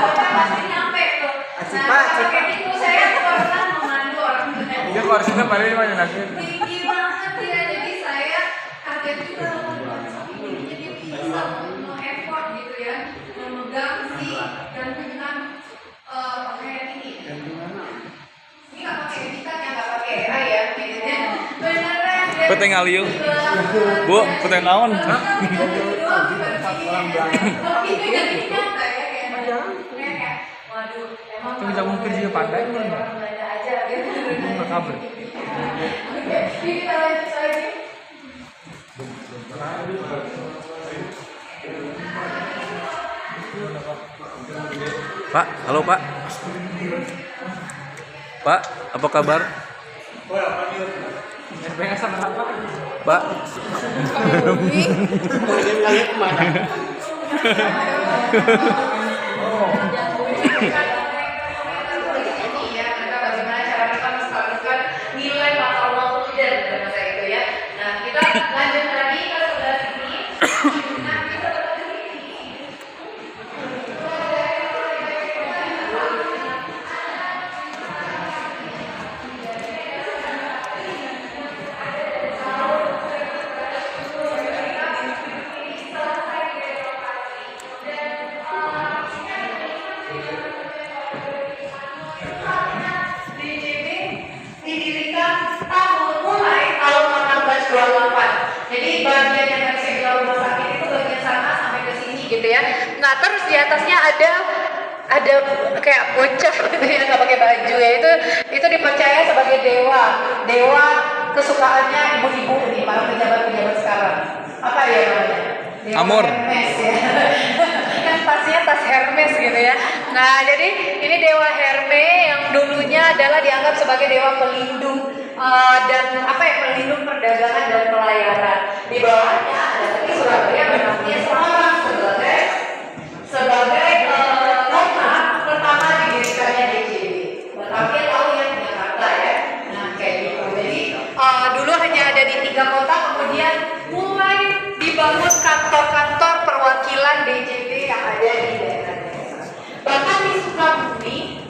Bapak pasti nyampe tuh. Nah, pakai itu saya pernah memandu orang Belanda. Iya, kursinya paling mana lagi? Tinggi banget ya, jadi saya kaget juga jadi bisa effort gitu ya memegang si gantungan pakaian ini. Ini nggak pakai editan ya, nggak pakai era ya, beneran ya. Peteng aliu. Bu, peteng naon? Hah? Itu jadi nyata ya kayak. Waduh, emang Bisa mungkin juga pandai kan? orang Belanda aja gitu. Nggak kabar. Oke, kita lanjut lagi. Pak, halo Pak. Pak, apa kabar? Pak. Ya, mereka bagaimana cara mereka menstabilkan nilai mata uang kemudian pada masa itu ya. Nah, kita lanjut lagi ke sebelah sini. Nah, kita didirikan mulai tahun 1828. Jadi bagian yang dari segala rumah sakit itu bagian sana sampai ke sini gitu ya. Nah terus di atasnya ada kayak bocah gitu ya, nggak pakai baju ya, itu dipercaya sebagai dewa kesukaannya ibu-ibu nih, para pejabat-pejabat sekarang. Apa ya namanya? Dewa Amor. Hermes ya. Kan tasnya tas Hermes gitu ya. Nah jadi ini dewa Hermes yang dulunya adalah dianggap sebagai dewa pelindung dan pelindung perdagangan dan pelayaran. Di bawahnya ada lagi Surabaya namanya Semarang sebagai kota pertama didirikannya DJB. Tapi tahu ya Jakarta ya. Nah kayak gitu. Jadi dulu hanya ada di 3 kota, kemudian mulai dibangun kantor-kantor perwakilan DJB yang ada di daerah-daerah. Bahkan di Sukabumi,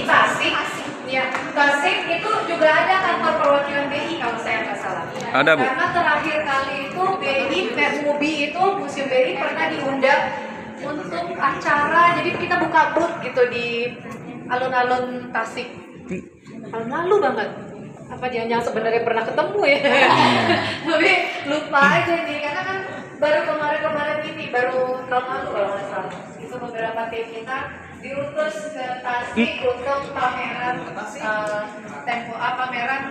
Tasik, ya, Tasik itu juga ada kantor perwakilan BI kalau saya nggak salah. Ada, Bu. Karena terakhir kali itu BI, MUBI itu Museum BI pernah diundang untuk acara, jadi kita buka booth gitu di alun-alun Tasik. Tahun lalu banget. Apa jangan sebenarnya pernah ketemu ya? Tapi lupa aja nih, karena kan baru kemarin ini, baru tahun lalu kalau nggak salah. Itu beberapa tim kita diutus ke Tasik untuk pameran pameran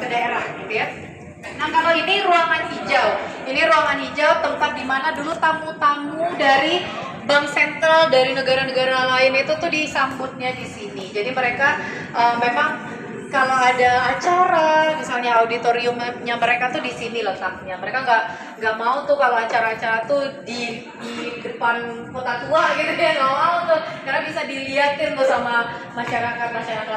ke daerah gitu ya. Nah kalau ini ruangan hijau tempat di mana dulu tamu-tamu dari bank sentral dari negara-negara lain itu tuh disambutnya di sini. Jadi mereka memang kalau ada acara, misalnya auditoriumnya mereka tuh di sini letaknya. Mereka nggak mau tuh kalau acara-acara tuh di depan kota tua gitu ya, nggak mau tuh, karena bisa dilihatin tuh sama masyarakat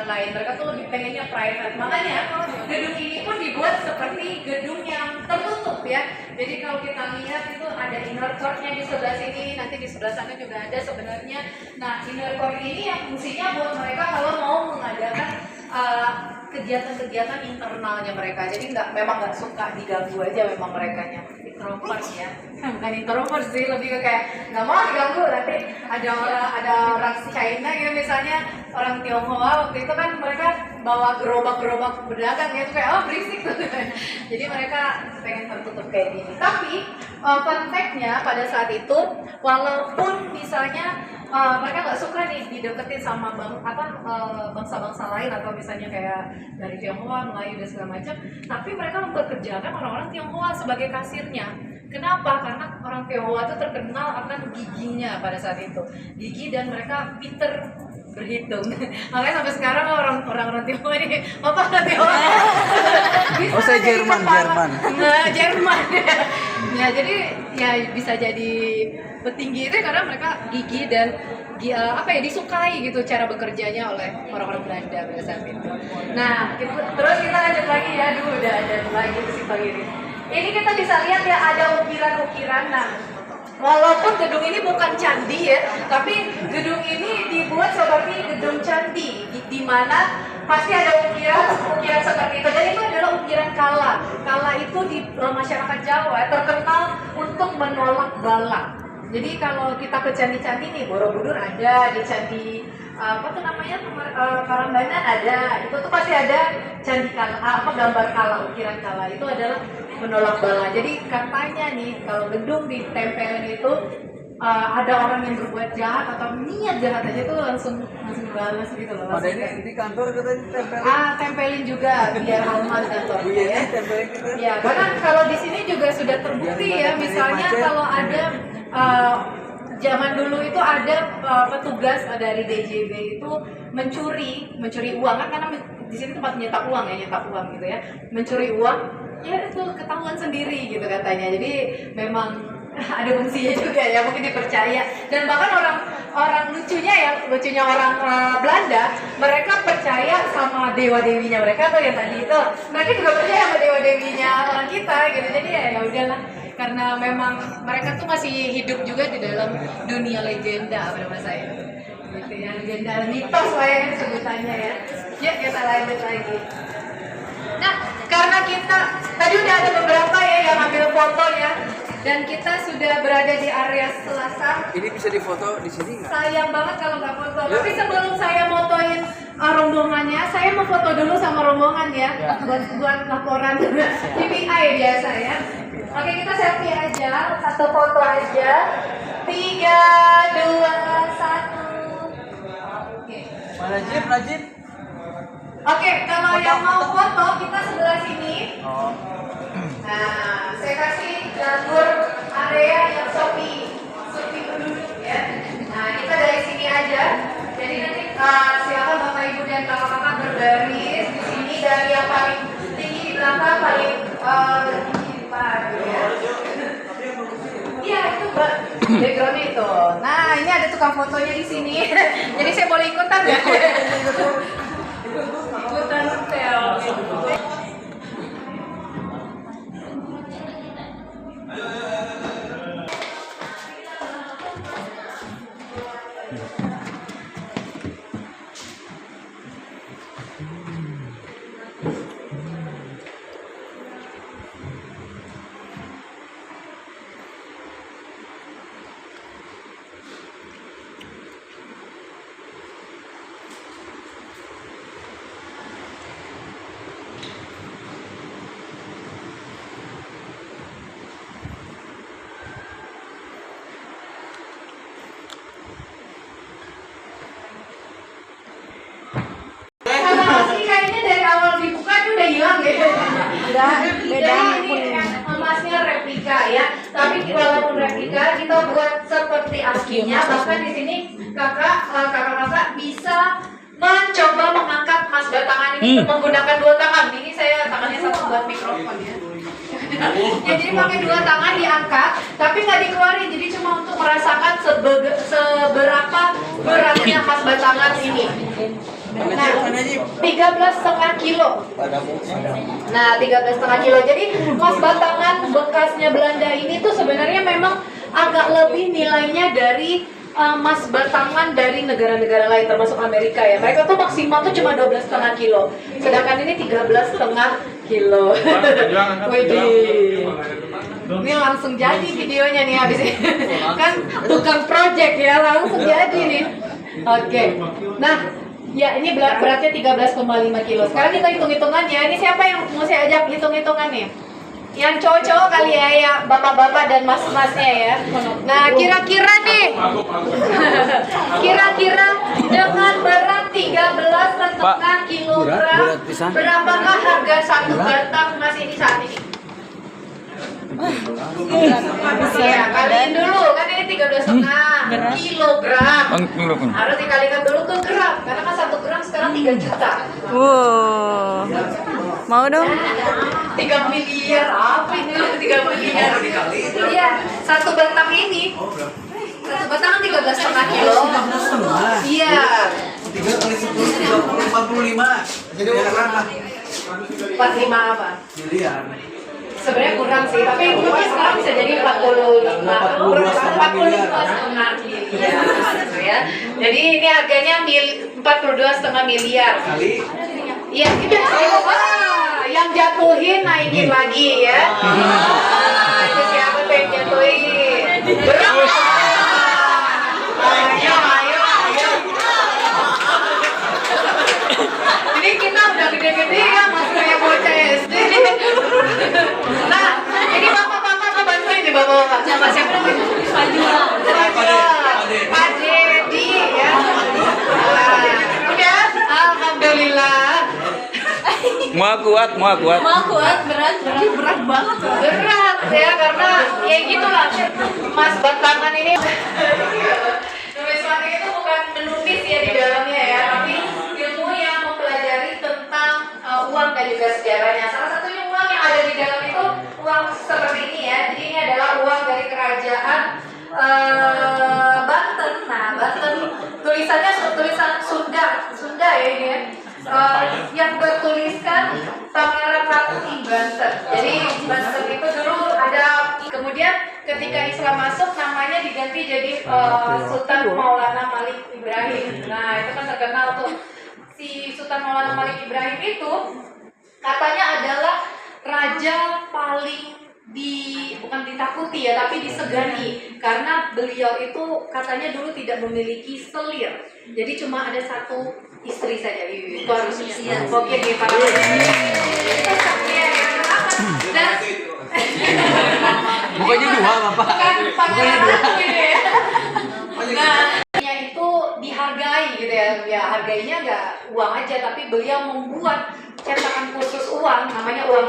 lain. Mereka tuh lebih pengennya private. Makanya gedung ini pun dibuat seperti gedung yang tertutup ya. Jadi kalau kita lihat itu ada inner court-nya di sebelah sini, nanti di sebelah sana juga ada sebenarnya. Nah inner court ini yang fungsinya buat mereka kalau mau mengadakan kegiatan-kegiatan internalnya mereka. Jadi memang nggak suka diganggu aja, memang merekanya introvert ya. Bukan introvert sih, lebih ke kayak nggak mau diganggu. Nanti ada orang China gitu misalnya, orang Tionghoa waktu itu kan mereka bawa gerobak-gerobak berdagang gitu kayak berisik tuh. Jadi mereka pengen tertutup kayak gini. Tapi fun fact-nya pada saat itu, walaupun misalnya mereka nggak suka nih dideketin sama bangsa-bangsa lain atau misalnya kayak dari Tionghoa, Melayu dan segala macam, tapi mereka mempekerjakan orang-orang Tionghoa sebagai kasirnya. Kenapa? Karena orang Tionghoa itu terkenal akan giginya pada saat itu, gigi, dan mereka pinter berhitung. Makanya sampai sekarang orang-orang Tionghoa ini orang Tionghoa. Oh, saya Jerman. Nah, Jerman. Ya, jadi ya bisa jadi petinggi itu karena mereka gigi dan disukai gitu cara bekerjanya oleh orang-orang Belanda pada saat itu. Nah, terus kita lanjut lagi ya. Udah ada lagi si pagi ini. Ini kita bisa lihat ya ada ukiran-ukiran. Nah, walaupun gedung ini bukan candi ya, tapi gedung ini dibuat seperti gedung candi, di mana pasti ada ukiran seperti itu. Dan itu adalah ukiran kala. Kala itu di masyarakat Jawa terkenal untuk menolak bala. Jadi kalau kita ke candi-candi nih, Borobudur ada, di candi Prambanan ada, itu tuh pasti ada candi kala, gambar kala, ukiran kala. Itu adalah menolak bala. Jadi katanya nih kalau gedung ditempelin itu ada orang yang berbuat jahat atau niat jahat aja tuh langsung balas gitu loh. Ada ini di kantor katanya tempelin. Tempelin juga biar aman kantor. Iya, tempelin gitu. Ya, karena kalau di sini juga sudah terbukti ya, misalnya kalau ada zaman dulu itu ada petugas dari DJB itu mencuri uang kan, karena di sini tempat nyetak uang gitu ya, mencuri uang ya itu ketahuan sendiri gitu katanya. Jadi memang ada fungsinya juga ya, mungkin dipercaya. Dan bahkan orang lucunya orang Belanda, mereka percaya sama dewa-dewinya mereka tuh yang tadi itu, mereka juga percaya sama dewa-dewinya orang kita gitu. Jadi ya udahlah, karena memang mereka tuh masih hidup juga di dalam dunia legenda pada masa itu gitu ya, legenda mitos lah ya sebutannya ya. Yuk kita lanjut lagi. Nah, karena kita tadi udah ada beberapa ya yang ambil foto ya, dan kita sudah berada di area Selasar. Ini bisa difoto di sini nggak? Sayang banget kalau nggak foto. Tapi sebelum saya motoin rombongannya, saya mau foto dulu sama rombongan ya, buat laporan KPI biasa ya. Oke, kita selfie aja, satu foto aja. 3, 2, 1. Oke. Najib. Oke, kalau yang mau foto kita sebelah sini. Oh. Nah, saya kasih jalur area yang sepi penduduk ya. Nah, kita dari sini aja. Jadi nanti silakan Bapak Ibu dan kakak-kakak berbaris di sini, dari yang paling tinggi di belakang, paling tinggi di depan ya. Iya, itu backgroundnya itu. Nah, ini ada tukang fotonya di sini. Jadi saya boleh ikutan nggak? Ikutan selfie. Kayaknya dari awal dibuka itu udah hilang gitu. Beda ini emasnya replika ya. Tapi walaupun replika, kita buat seperti aslinya. Bahkan di sini kakak-kakak bisa mencoba mengangkat emas batangan ini menggunakan 2 tangan. Ini saya tangannya satu buat mikrofon ya. Jadi pakai 2 tangan diangkat, tapi nggak dikeluarin. Jadi cuma untuk merasakan seberapa beratnya emas batangan ini. Nah, 13,5 kilo. Nah, 13,5 kilo. Jadi emas batangan bekasnya Belanda ini tuh sebenarnya memang agak lebih nilainya dari emas batangan dari negara-negara lain termasuk Amerika ya. Mereka tuh maksimal tuh cuma 12,5 kilo. Sedangkan ini 13,5 kilo. Widih. Ini langsung jadi videonya nih habis ini. Kan tukang project ya, langsung jadi nih. Oke. Nah, ya ini beratnya 13,5 kilo. Sekarang kita hitung-hitungannya. Ini siapa yang mau saya ajak hitung-hitungannya? Yang cowok-cowok kali ya bapak-bapak dan mas-masnya ya. Nah, kira-kira nih. Kira-kira dengan berat 13,5 kilogram, berapakah harga satu batang emas ini saat ini? Iya, kaliin dulu, kan ini 13,5 kilogram. Harus dikalikan dulu ke gram, karena kan 1 gram sekarang 3 juta. Wow. Mau dong? 3 miliar, apa ini 3 miliar? Iya, satu batang ini. Satu batang kan 13,5 kilo. Iya. 3 kali 10, 30, 45. Jadi berapa? 45 apa? Miliar. Sebenarnya kurang sih, tapi mungkin sekarang bisa jadi 42,5 miliar gitu ya. Jadi ini harganya 42,5 miliar. Kali. Iya, itu yang jatuhin naikin lagi ya. Itu siapa tuh yang jatuhin? Berapa? Ayo. Ini kita udah gede-gede ya, masih kayak bocah SD. Nah, ini bapak-bapak kebantuin nih bapak-bapak. Siapa namanya? Pak Dedi ya. Udah, alhamdulillah. Mau kuat. Mau kuat, berat banget. Berat ya, karena ya gitulah emas batangan ini. Numismatik itu bukan menulis ya di dalamnya ya, tapi ilmu yang mempelajari tentang uang dan juga sejarahnya. Salah satunya uang yang ada di dalam itu uang seperti ini ya. Jadi ini adalah uang dari kerajaan Banten. Nah, Banten tulisannya tulisan Sunda ya ini ya. Yang bertuliskan Pangeran Ratu Banten. Jadi Banten itu dulu ada, kemudian ketika Islam masuk namanya diganti jadi Sultan Maulana Malik Ibrahim. Nah itu kan terkenal tuh. Si Sultan Maulana Malik Ibrahim itu katanya adalah raja paling bukan ditakuti ya, tapi disegani karena beliau itu katanya dulu tidak memiliki selir. Jadi cuma ada satu istri saja. Itu harus siap. Oke nih para dan Bukannya dua, Bapak. Bukannya dua. Nah, itu dihargai gitu ya. Ya hargainya nggak uang aja, tapi beliau membuat cetakan khusus uang, namanya uang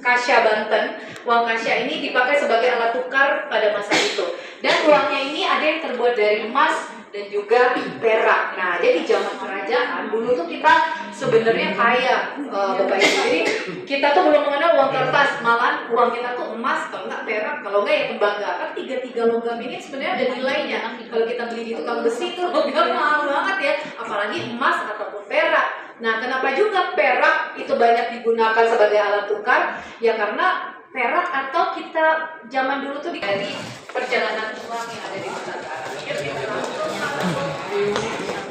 Kasya Banten. Uang Kasya ini dipakai sebagai alat tukar pada masa itu. Dan uangnya ini ada yang terbuat dari emas dan juga perak. Nah, jadi zaman kerajaan dulu tuh kita sebenarnya kaya, Bapak Ibu. Jadi kita tuh belum mengenal uang kertas, malah uang kita tuh emas, kalau nggak perak, kalau nggak ya tembaga. Kan tiga logam ini sebenarnya ada nilainya. Kalau kita beli di tukang besi tuh logam mahal banget ya, apalagi emas ataupun perak. Nah, kenapa juga perak itu banyak digunakan sebagai alat tukar? Ya karena perak atau kita zaman dulu tuh dari perjalanan uang yang ada di Nusantara.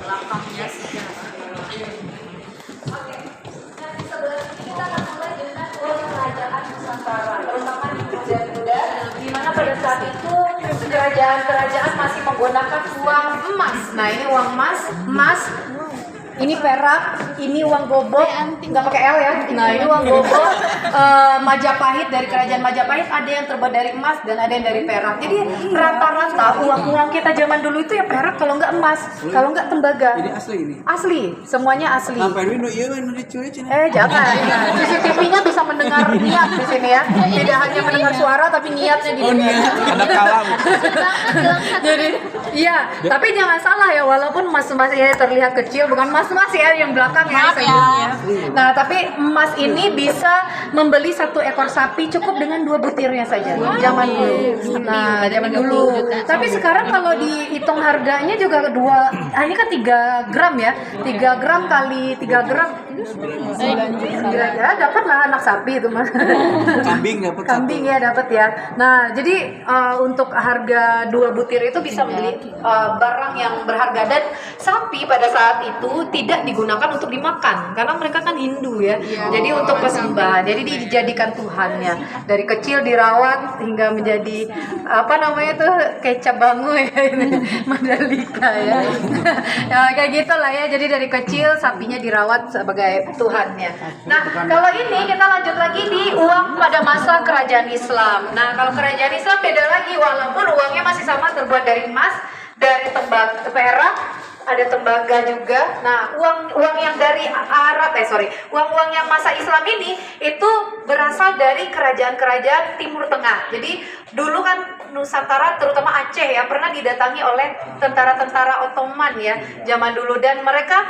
Belakangnya sejarah. Oke. Nah, di sebelah ini kita akan mulai dengan uang kerajaan Nusantara, terutama di Garuda, di mana pada saat itu kerajaan masih menggunakan uang emas. Nah, ini uang emas. Ini perak, ini uang gobok, nggak pakai L ya. Nah ini uang gobok, Majapahit, dari kerajaan Majapahit ada yang terbuat dari emas dan ada yang dari perak. Jadi rata-rata uang kita zaman dulu itu ya perak, kalau nggak emas, kalau nggak tembaga. Ini asli ini. Asli, semuanya asli. Sampai ini iya kan dicuri cina. Jangan. CCTV-nya bisa mendengar niat di sini ya. Tidak hanya mendengar suara tapi niatnya di sini. Ada kalam. Jadi iya, tapi jangan salah ya, walaupun emas-emas ini terlihat kecil, bukan emas ya yang belakang ya sebelumnya. Nah, tapi emas ini bisa membeli 1 ekor sapi cukup dengan 2 butirnya saja. Zaman dulu. Nah, zaman dulu. Tapi sekarang kalau dihitung harganya juga ini kan 3 gram ya. 3 gram kali 3 gram Ya dapat lah anak sapi itu mah. Kambing dapat satu. Kambing ya dapat ya. Nah jadi untuk harga 2 butir itu bisa beli barang yang berharga, dan sapi pada saat itu tidak digunakan untuk dimakan karena mereka kan Hindu ya. Jadi untuk persembahan, jadi dijadikan Tuhannya. Dari kecil dirawat hingga menjadi apa namanya tuh kecap bangu ya, Mandalika ya. Ya kayak gitulah ya. Jadi dari kecil sapinya dirawat sebagai Tuhannya. Nah kalau ini kita lanjut lagi di uang pada masa kerajaan Islam. Nah kalau kerajaan Islam beda lagi, walaupun uangnya masih sama, terbuat dari emas, dari perak, ada tembaga juga. Nah uang yang dari uang yang masa Islam ini itu berasal dari kerajaan-kerajaan Timur Tengah. Jadi dulu kan Nusantara, terutama Aceh ya, pernah didatangi oleh tentara-tentara Ottoman ya zaman dulu, dan mereka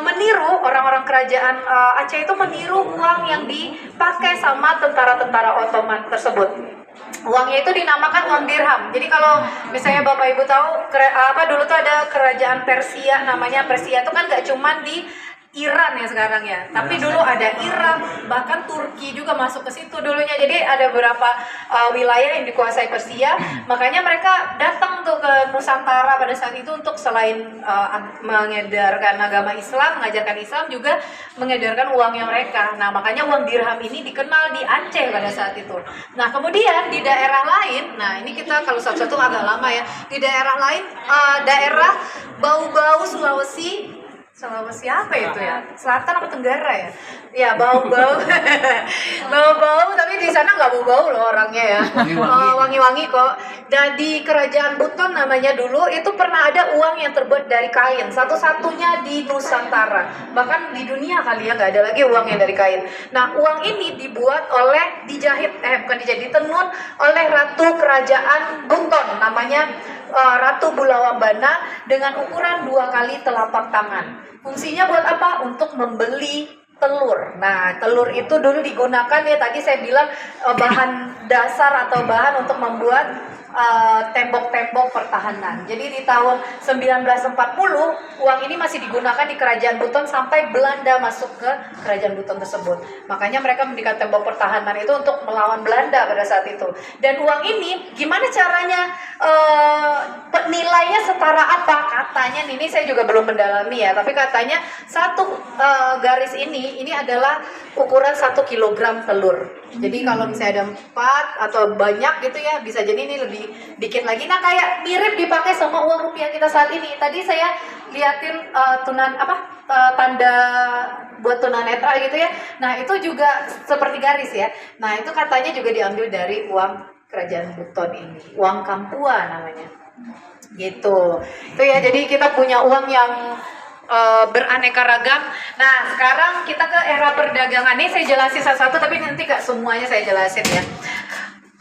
meniru, orang-orang kerajaan Aceh itu meniru uang yang dipakai sama tentara-tentara Ottoman tersebut. Uangnya itu dinamakan uang dirham. Jadi kalau misalnya Bapak Ibu tahu dulu tuh ada kerajaan Persia, namanya Persia itu kan gak cuma di Iran ya sekarang ya, tapi dulu ada Irak, bahkan Turki juga masuk ke situ dulunya. Jadi ada beberapa wilayah yang dikuasai Persia, makanya mereka datang tuh ke Nusantara pada saat itu untuk selain mengedarkan agama Islam, mengajarkan Islam, juga mengedarkan uangnya mereka. Nah makanya uang dirham ini dikenal di Aceh pada saat itu. Nah kemudian di daerah lain, nah ini kita kalau satu-satu agak lama ya, di daerah lain, daerah Bau-Bau Sulawesi apa itu ya? Selatan atau Tenggara ya? Ya bau-bau, bau-bau, tapi di sana nggak bau-bau loh orangnya ya. Wangi-wangi kok. Dan di kerajaan Buton namanya dulu itu pernah ada uang yang terbuat dari kain, satu-satunya di Nusantara. Bahkan di dunia kali ya nggak ada lagi uang yang dari kain. Nah uang ini ditenun oleh Ratu Kerajaan Buton, namanya Ratu Bulawambana, dengan ukuran 2 kali telapak tangan. Fungsinya buat apa? Untuk membeli telur. Nah, telur itu dulu digunakan ya, tadi saya bilang bahan dasar atau bahan untuk membuat tembok-tembok pertahanan. Jadi di tahun 1940 uang ini masih digunakan di kerajaan Buton sampai Belanda masuk ke kerajaan Buton tersebut. Makanya mereka mendirikan tembok pertahanan itu untuk melawan Belanda pada saat itu. Dan uang ini gimana caranya, nilainya setara apa? Katanya ini saya juga belum mendalami ya, tapi katanya satu garis ini adalah ukuran 1 kilogram telur. Jadi kalau misalnya ada 4 atau banyak gitu ya, bisa jadi ini lebih dikit lagi. Nah kayak mirip dipakai sama uang rupiah kita saat ini. Tadi saya liatin tanda buat tunanetra gitu ya. Nah itu juga seperti garis ya. Nah itu katanya juga diambil dari uang kerajaan Buton ini, uang Kampua namanya. Gitu. Itu ya, jadi kita punya uang yang beraneka ragam. Nah sekarang kita ke era perdagangan. Ini saya jelasin satu-satu, tapi nanti gak semuanya saya jelasin ya.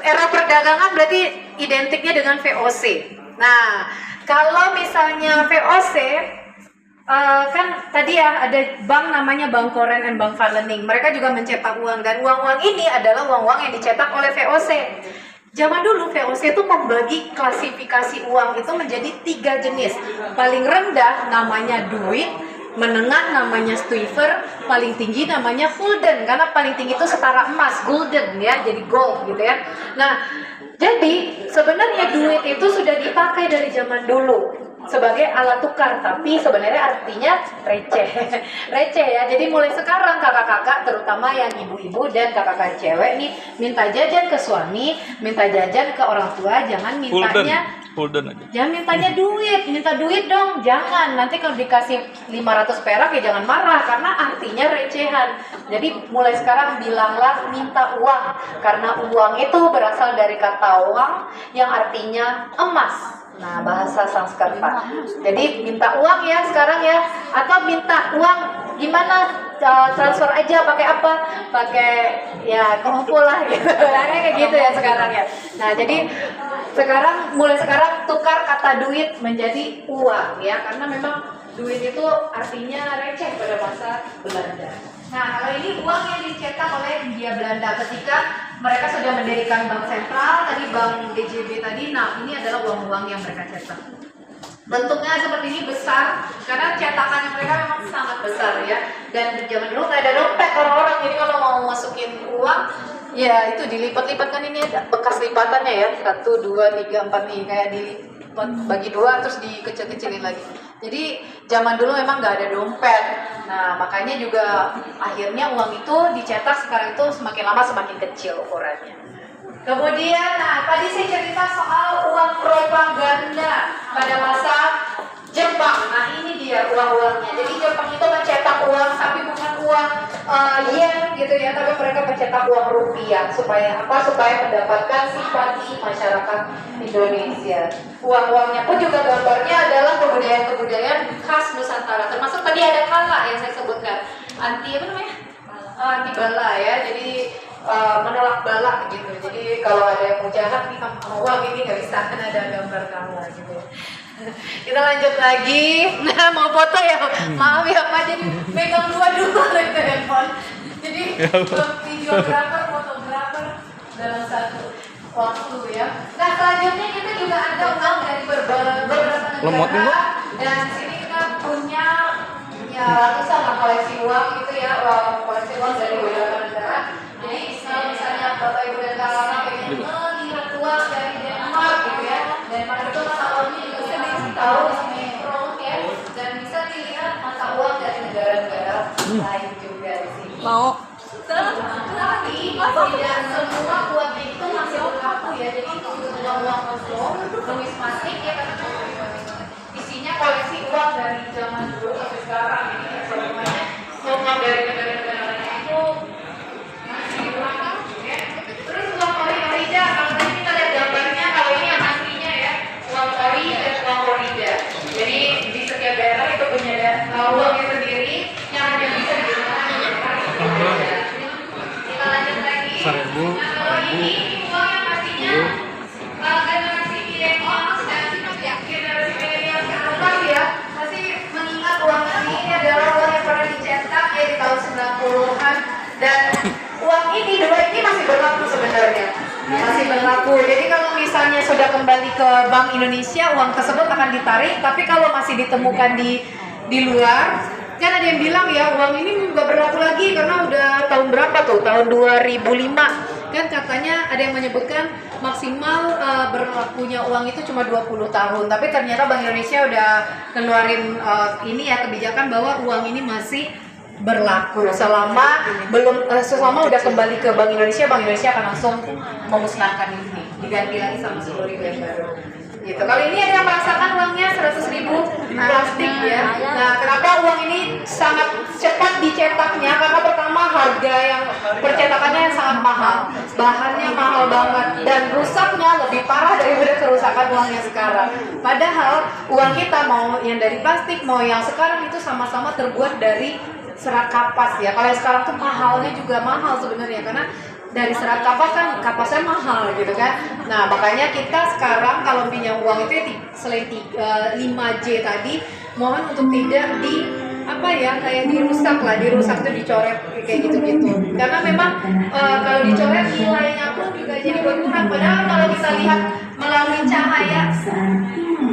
Era perdagangan berarti identiknya dengan VOC. Nah kalau misalnya VOC, kan tadi ya ada bank namanya Bank Koren and Bank Valening. Mereka juga mencetak uang, dan uang-uang ini adalah uang-uang yang dicetak oleh VOC. Zaman dulu VOC itu membagi klasifikasi uang itu menjadi 3 jenis. Paling rendah namanya duit, menengah namanya stuiver, paling tinggi namanya gulden, karena paling tinggi itu setara emas, gulden ya, jadi gold gitu ya. Nah, jadi sebenarnya duit itu sudah dipakai dari zaman dulu sebagai alat tukar, tapi sebenarnya artinya receh. Receh ya. Jadi mulai sekarang kakak-kakak, terutama yang ibu-ibu dan kakak-kakak cewek nih, minta jajan ke suami, minta jajan ke orang tua, jangan mintanya Gulden aja. jangan mintanya duit, minta duit dong, jangan. Nanti kalau dikasih 500 perak ya jangan marah, karena artinya recehan. Jadi mulai sekarang bilanglah minta uang, karena uang itu berasal dari kata uang yang artinya emas. Nah, bahasa Sanskerta. Jadi minta uang ya sekarang ya, atau minta uang gimana, transfer aja pakai apa? Pakai ya GoFood lah gitu. Kayak gitu ya sekarang ya. Nah, jadi mulai sekarang tukar kata duit menjadi uang ya, karena memang duit itu artinya receh pada masa Belanda. Nah, kalau ini uang yang dicetak oleh Hindia Belanda ketika mereka sudah mendirikan bank sentral, tadi bank DJB tadi. Nah, ini adalah uang-uang yang mereka cetak. Bentuknya seperti ini besar karena cetakannya mereka memang sangat besar ya. Dan zaman dulu nggak ada dompet orang-orang, jadi kalau mau masukin uang ya itu dilipat-lipat, kan ini ada bekas lipatannya ya, 1, 2, 3, 4 nih, kayak dilipat bagi 2 terus dikecil-kecilin lagi. Jadi zaman dulu memang nggak ada dompet. Nah makanya juga akhirnya uang itu dicetak sekarang itu semakin lama semakin kecil ukurannya. Kemudian, nah tadi saya cerita soal uang propaganda pada masa Jepang. Nah ini dia uang-uangnya. Jadi Jepang itu mencetak uang, tapi bukan uang yen gitu ya, tapi mereka mencetak uang rupiah. Supaya apa? Supaya mendapatkan simpati masyarakat Indonesia. Uang-uangnya pun juga gambarnya adalah kebudayaan-kebudayaan khas Nusantara. Termasuk tadi ada kala yang saya sebutkan. Anti apa namanya? Anti bala ya. Jadi menolak bala gitu. Jadi kalau ada yang mau jahat nih kamu mau uang ini nggak bisa, kan ada gambar kamu gitu. Kita lanjut lagi. Nah mau foto ya, maaf ya Pak, jadi megang dua-dua gitu handphone. Jadi videografer, fotografer dalam satu waktu ya. Nah selanjutnya kita juga ada uang dari beberapa negara. Dan sini kita punya ya ratusan koleksi uang gitu ya, koleksi uang dari beberapa negara. Jadi misalnya Bapak Ibu dan kakak pengen melihat uang dari Denmark gitu ya. Denmark itu mata uangnya juga bisa tahu di sini ya, dan bisa dilihat mata uang dari negara-negara lain juga di sini. Mau? Tapi tidak semua uang itu masih berlaku ya. Jadi itu uang kosong, numismatik ya, karena isinya koleksi uang dari zaman dulu sampai sekarang. Ini semuanya uang dari negara-negara lain itu masih berlaku ya. Terus uang Florida, kalau tadi kita lihat gambarnya, kalau ini yang aslinya ya, uang ori dan uang Florida. Jadi di setiap daerah itu punya uangnya sendiri yang hanya bisa digunakan. Kita lanjut lagi. Nah, kalau ini uang yang pastinya generasi milenial dan generasi milenial ke atas ya masih mengingat uang ini adalah uang yang pernah dicetak ya di tahun 90-an, dan uang ini dua ini masih berlaku sebenarnya. Masih berlaku. Jadi kalau misalnya sudah kembali ke Bank Indonesia, uang tersebut akan ditarik, tapi kalau masih ditemukan di luar, kan ada yang bilang ya uang ini nggak berlaku lagi karena udah tahun berapa tuh, tahun 2005 kan katanya ada yang menyebutkan maksimal berlakunya uang itu cuma 20 tahun, tapi ternyata Bank Indonesia udah keluarin ini ya kebijakan bahwa uang ini masih berlaku selama udah kembali ke Bank Indonesia akan langsung memusnahkan ini, diganti lagi sama 10.000 yang baru. Gitu. Kalau ini ada yang merasakan uangnya 100.000 plastik ya. Nah, kenapa uang ini sangat cepat dicetaknya? Karena pertama harga yang percetakannya sangat mahal, bahannya mahal banget, dan rusaknya lebih parah daripada kerusakan uangnya sekarang. Padahal uang kita mau yang dari plastik, mau yang sekarang itu sama-sama terbuat dari serat kapas ya. Kalau yang sekarang tuh mahalnya juga mahal sebenarnya karena dari serat kapas kan kapasnya mahal gitu kan. Nah makanya kita sekarang kalau pinjam uang itu selain 5J tadi, mohon untuk tidak kayak dirusak tuh dicoret kayak gitu-gitu. Karena memang kalau dicoret nilainya pun juga jadi berkurang. Padahal kalau kita lihat melalui cahaya,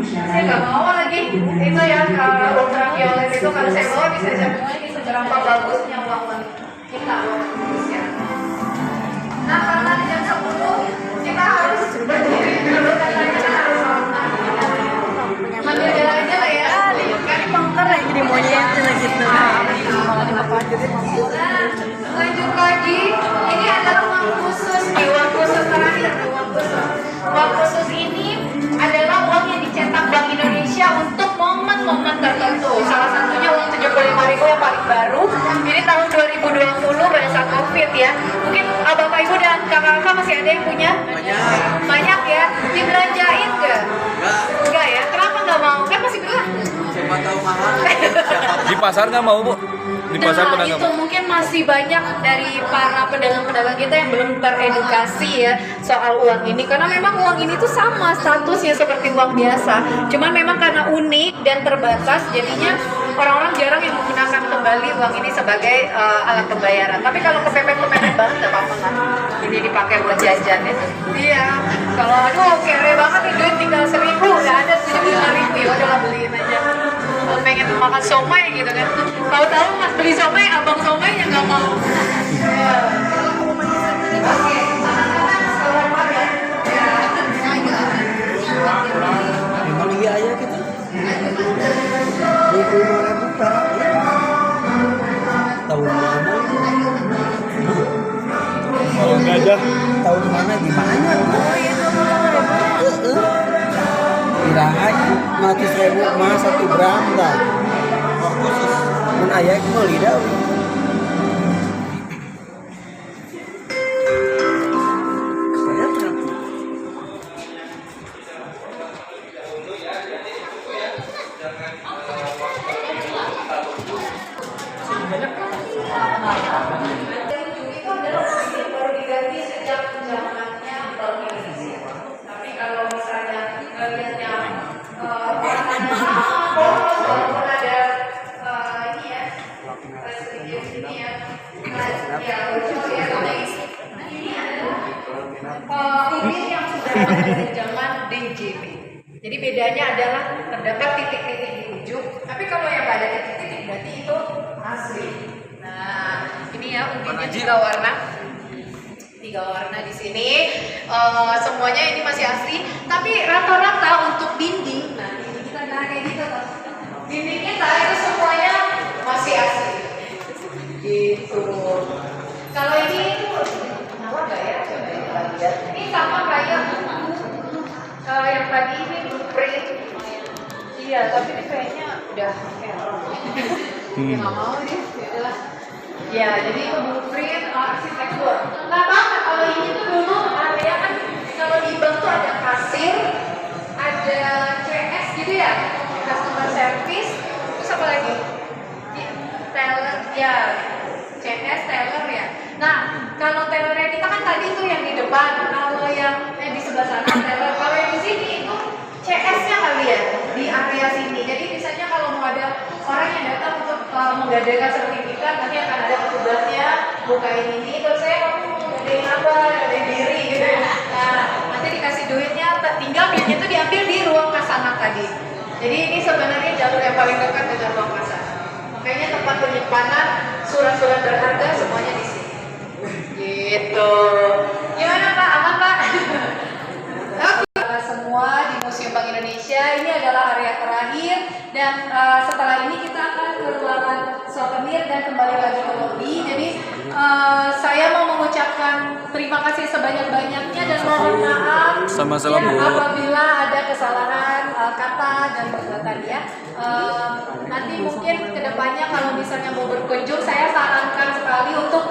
saya nggak mau lagi itu ya ultraviolet itu kalau saya bawa bisa jadi seberapa bagusnya uang kita Indonesia. Nah karena jam 10 kita harus berdiri dulu, katanya harus ambil jalannya lah ya. Kan Pangker ya jadi monyet gitu. Lanjut lagi, ini adalah uang khusus nih, uang khusus terakhir, uang khusus ini adalah uang yang dicetak Bank Indonesia untuk momen-momen tertentu. Salah satunya uang 75.000 yang paling baru. Ini tahun 2020 pada saat COVID ya. Mungkin Bapak Ibu dan kakak-kakak masih ada yang punya? Banyak ya. Dibelanjain nggak? Enggak ya. Kenapa nggak mau? Kan masih berlaku. Siapa tahu mahal. Di pasar nggak mau, Bu? Di pasar Nah, pedagang. itu mungkin masih banyak dari para pedagang-pedagang kita yang belum teredukasi ya soal uang ini, karena memang uang ini tuh sama statusnya seperti uang biasa, cuman memang karena unik dan terbatas jadinya orang-orang jarang yang menggunakan kembali uang ini sebagai alat pembayaran. Tapi kalau kepepet-kepepet banget nggak apa-apa lah. Jadi dipakai buat jajan ya. Iya. Kalau aduh kere banget nih duit tinggal 1.000, nggak ada 75.000 ya udahlah beliin aja. Kalau pengen makan somai gitu kan. Tahu-tahu mas beli somai, abang somainya nggak mau. Iya. Oke. Selamat ya. Ya. Emang iya aja kita. 25.000 perak ya. Tahun mana? Kalau nggak ada. Tahun mana gimana? Oh iya 25.000. Kirain 100.000 mah 1 gram dah. Khusus. Mun aya ieu mah lidah. Itu adalah baru diganti sejak zamannya televisi. Tapi kalau misalnya lihatnya warnanya walaupun ada ini ya restriksi ini ya, ya lucu ya. Ini adalah bibir yang sudah ada dari zaman DJP. Jadi bedanya adalah terdapat titik-titik di ujung. Tapi kalau yang nggak ada titik-titik berarti itu asli. Nah, ini ya ubinnya 3 warna. 3 warna di sini. Semuanya ini masih asli. Tapi rata-rata untuk dinding, nah ini kita kayak gitu tuh. Dinding kita itu semuanya masih asli. Gitu. Kalau ini itu kenapa nggak ya? Coba kita lihat. Ini sama kayak yang tadi ini blueprint. Iya, tapi ini kayaknya udah nggak mau deh. Yaudahlah. Ya, jadi itu blueprint arsitektur. Nggak apa-apa kalau ini tuh dulu area kan kalau di bank tuh ada kasir, ada CS gitu ya, customer service, terus apa lagi? Teller, ya, CS, teller ya. Nah, kalau tellernya kita kan tadi tuh yang di depan, kalau yang di sebelah sana teller, kalau yang di sini itu CS-nya kali ya di area sini. Jadi misalnya kalau mau ada orang yang datang untuk menggadaikan sertifikat, nanti akan ada petugasnya bukain ini, terus saya kamu mau gadain apa, gadain diri gitu. Nah, nanti dikasih duitnya, tinggal duitnya itu diambil di ruang kasana tadi. Jadi ini sebenarnya jalur yang paling dekat dengan ruang kasana. Makanya tempat penyimpanan surat-surat berharga semuanya di sini. Gitu. Gimana Pak? Aman Pak? Semua di Museum Bank Indonesia ini adalah area terakhir dan setelah ini kita akan ke ruangan souvenir dan kembali lagi ke lobby. Jadi saya mau mengucapkan terima kasih sebanyak-banyaknya dan mohon maaf Sama-sama, ya, Bu. apabila ada kesalahan kata dan perbuatan ya. Nanti mungkin kedepannya kalau misalnya mau berkunjung, saya sarankan sekali untuk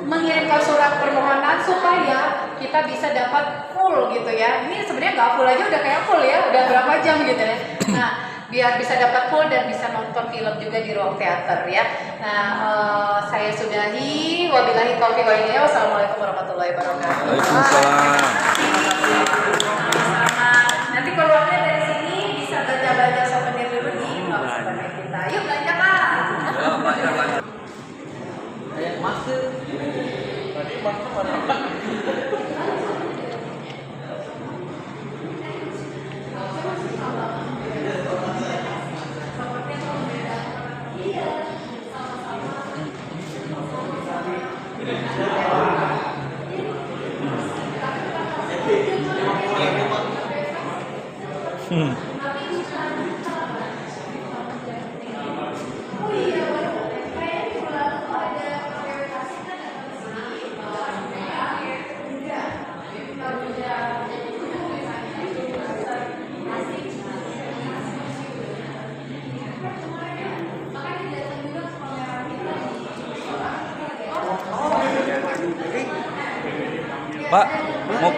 mengirimkan surat permohonan supaya kita bisa dapat full gitu ya. Ini sebenarnya nggak full aja udah kayak full ya, udah berapa jam gitu ya. Nah, biar bisa dapat full dan bisa nonton film juga di ruang teater ya. Nah, saya sudahi. Wabillahi taufiq wal hidayah. Wassalamualaikum warahmatullahi wabarakatuh. Waalaikumsalam. Nanti keluarnya dari sini bisa belanja-belanja souvenir dulu di ruang souvenir kita. Yuk belanja Pak. Kayak masker. Pak, mau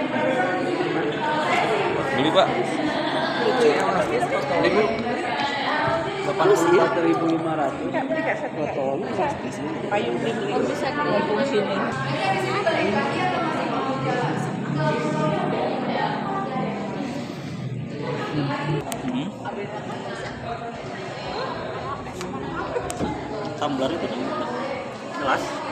beli Pak? Beli Bu. 84.500. Botol Payung dibeli bisa di sini. tumbler itu jelas.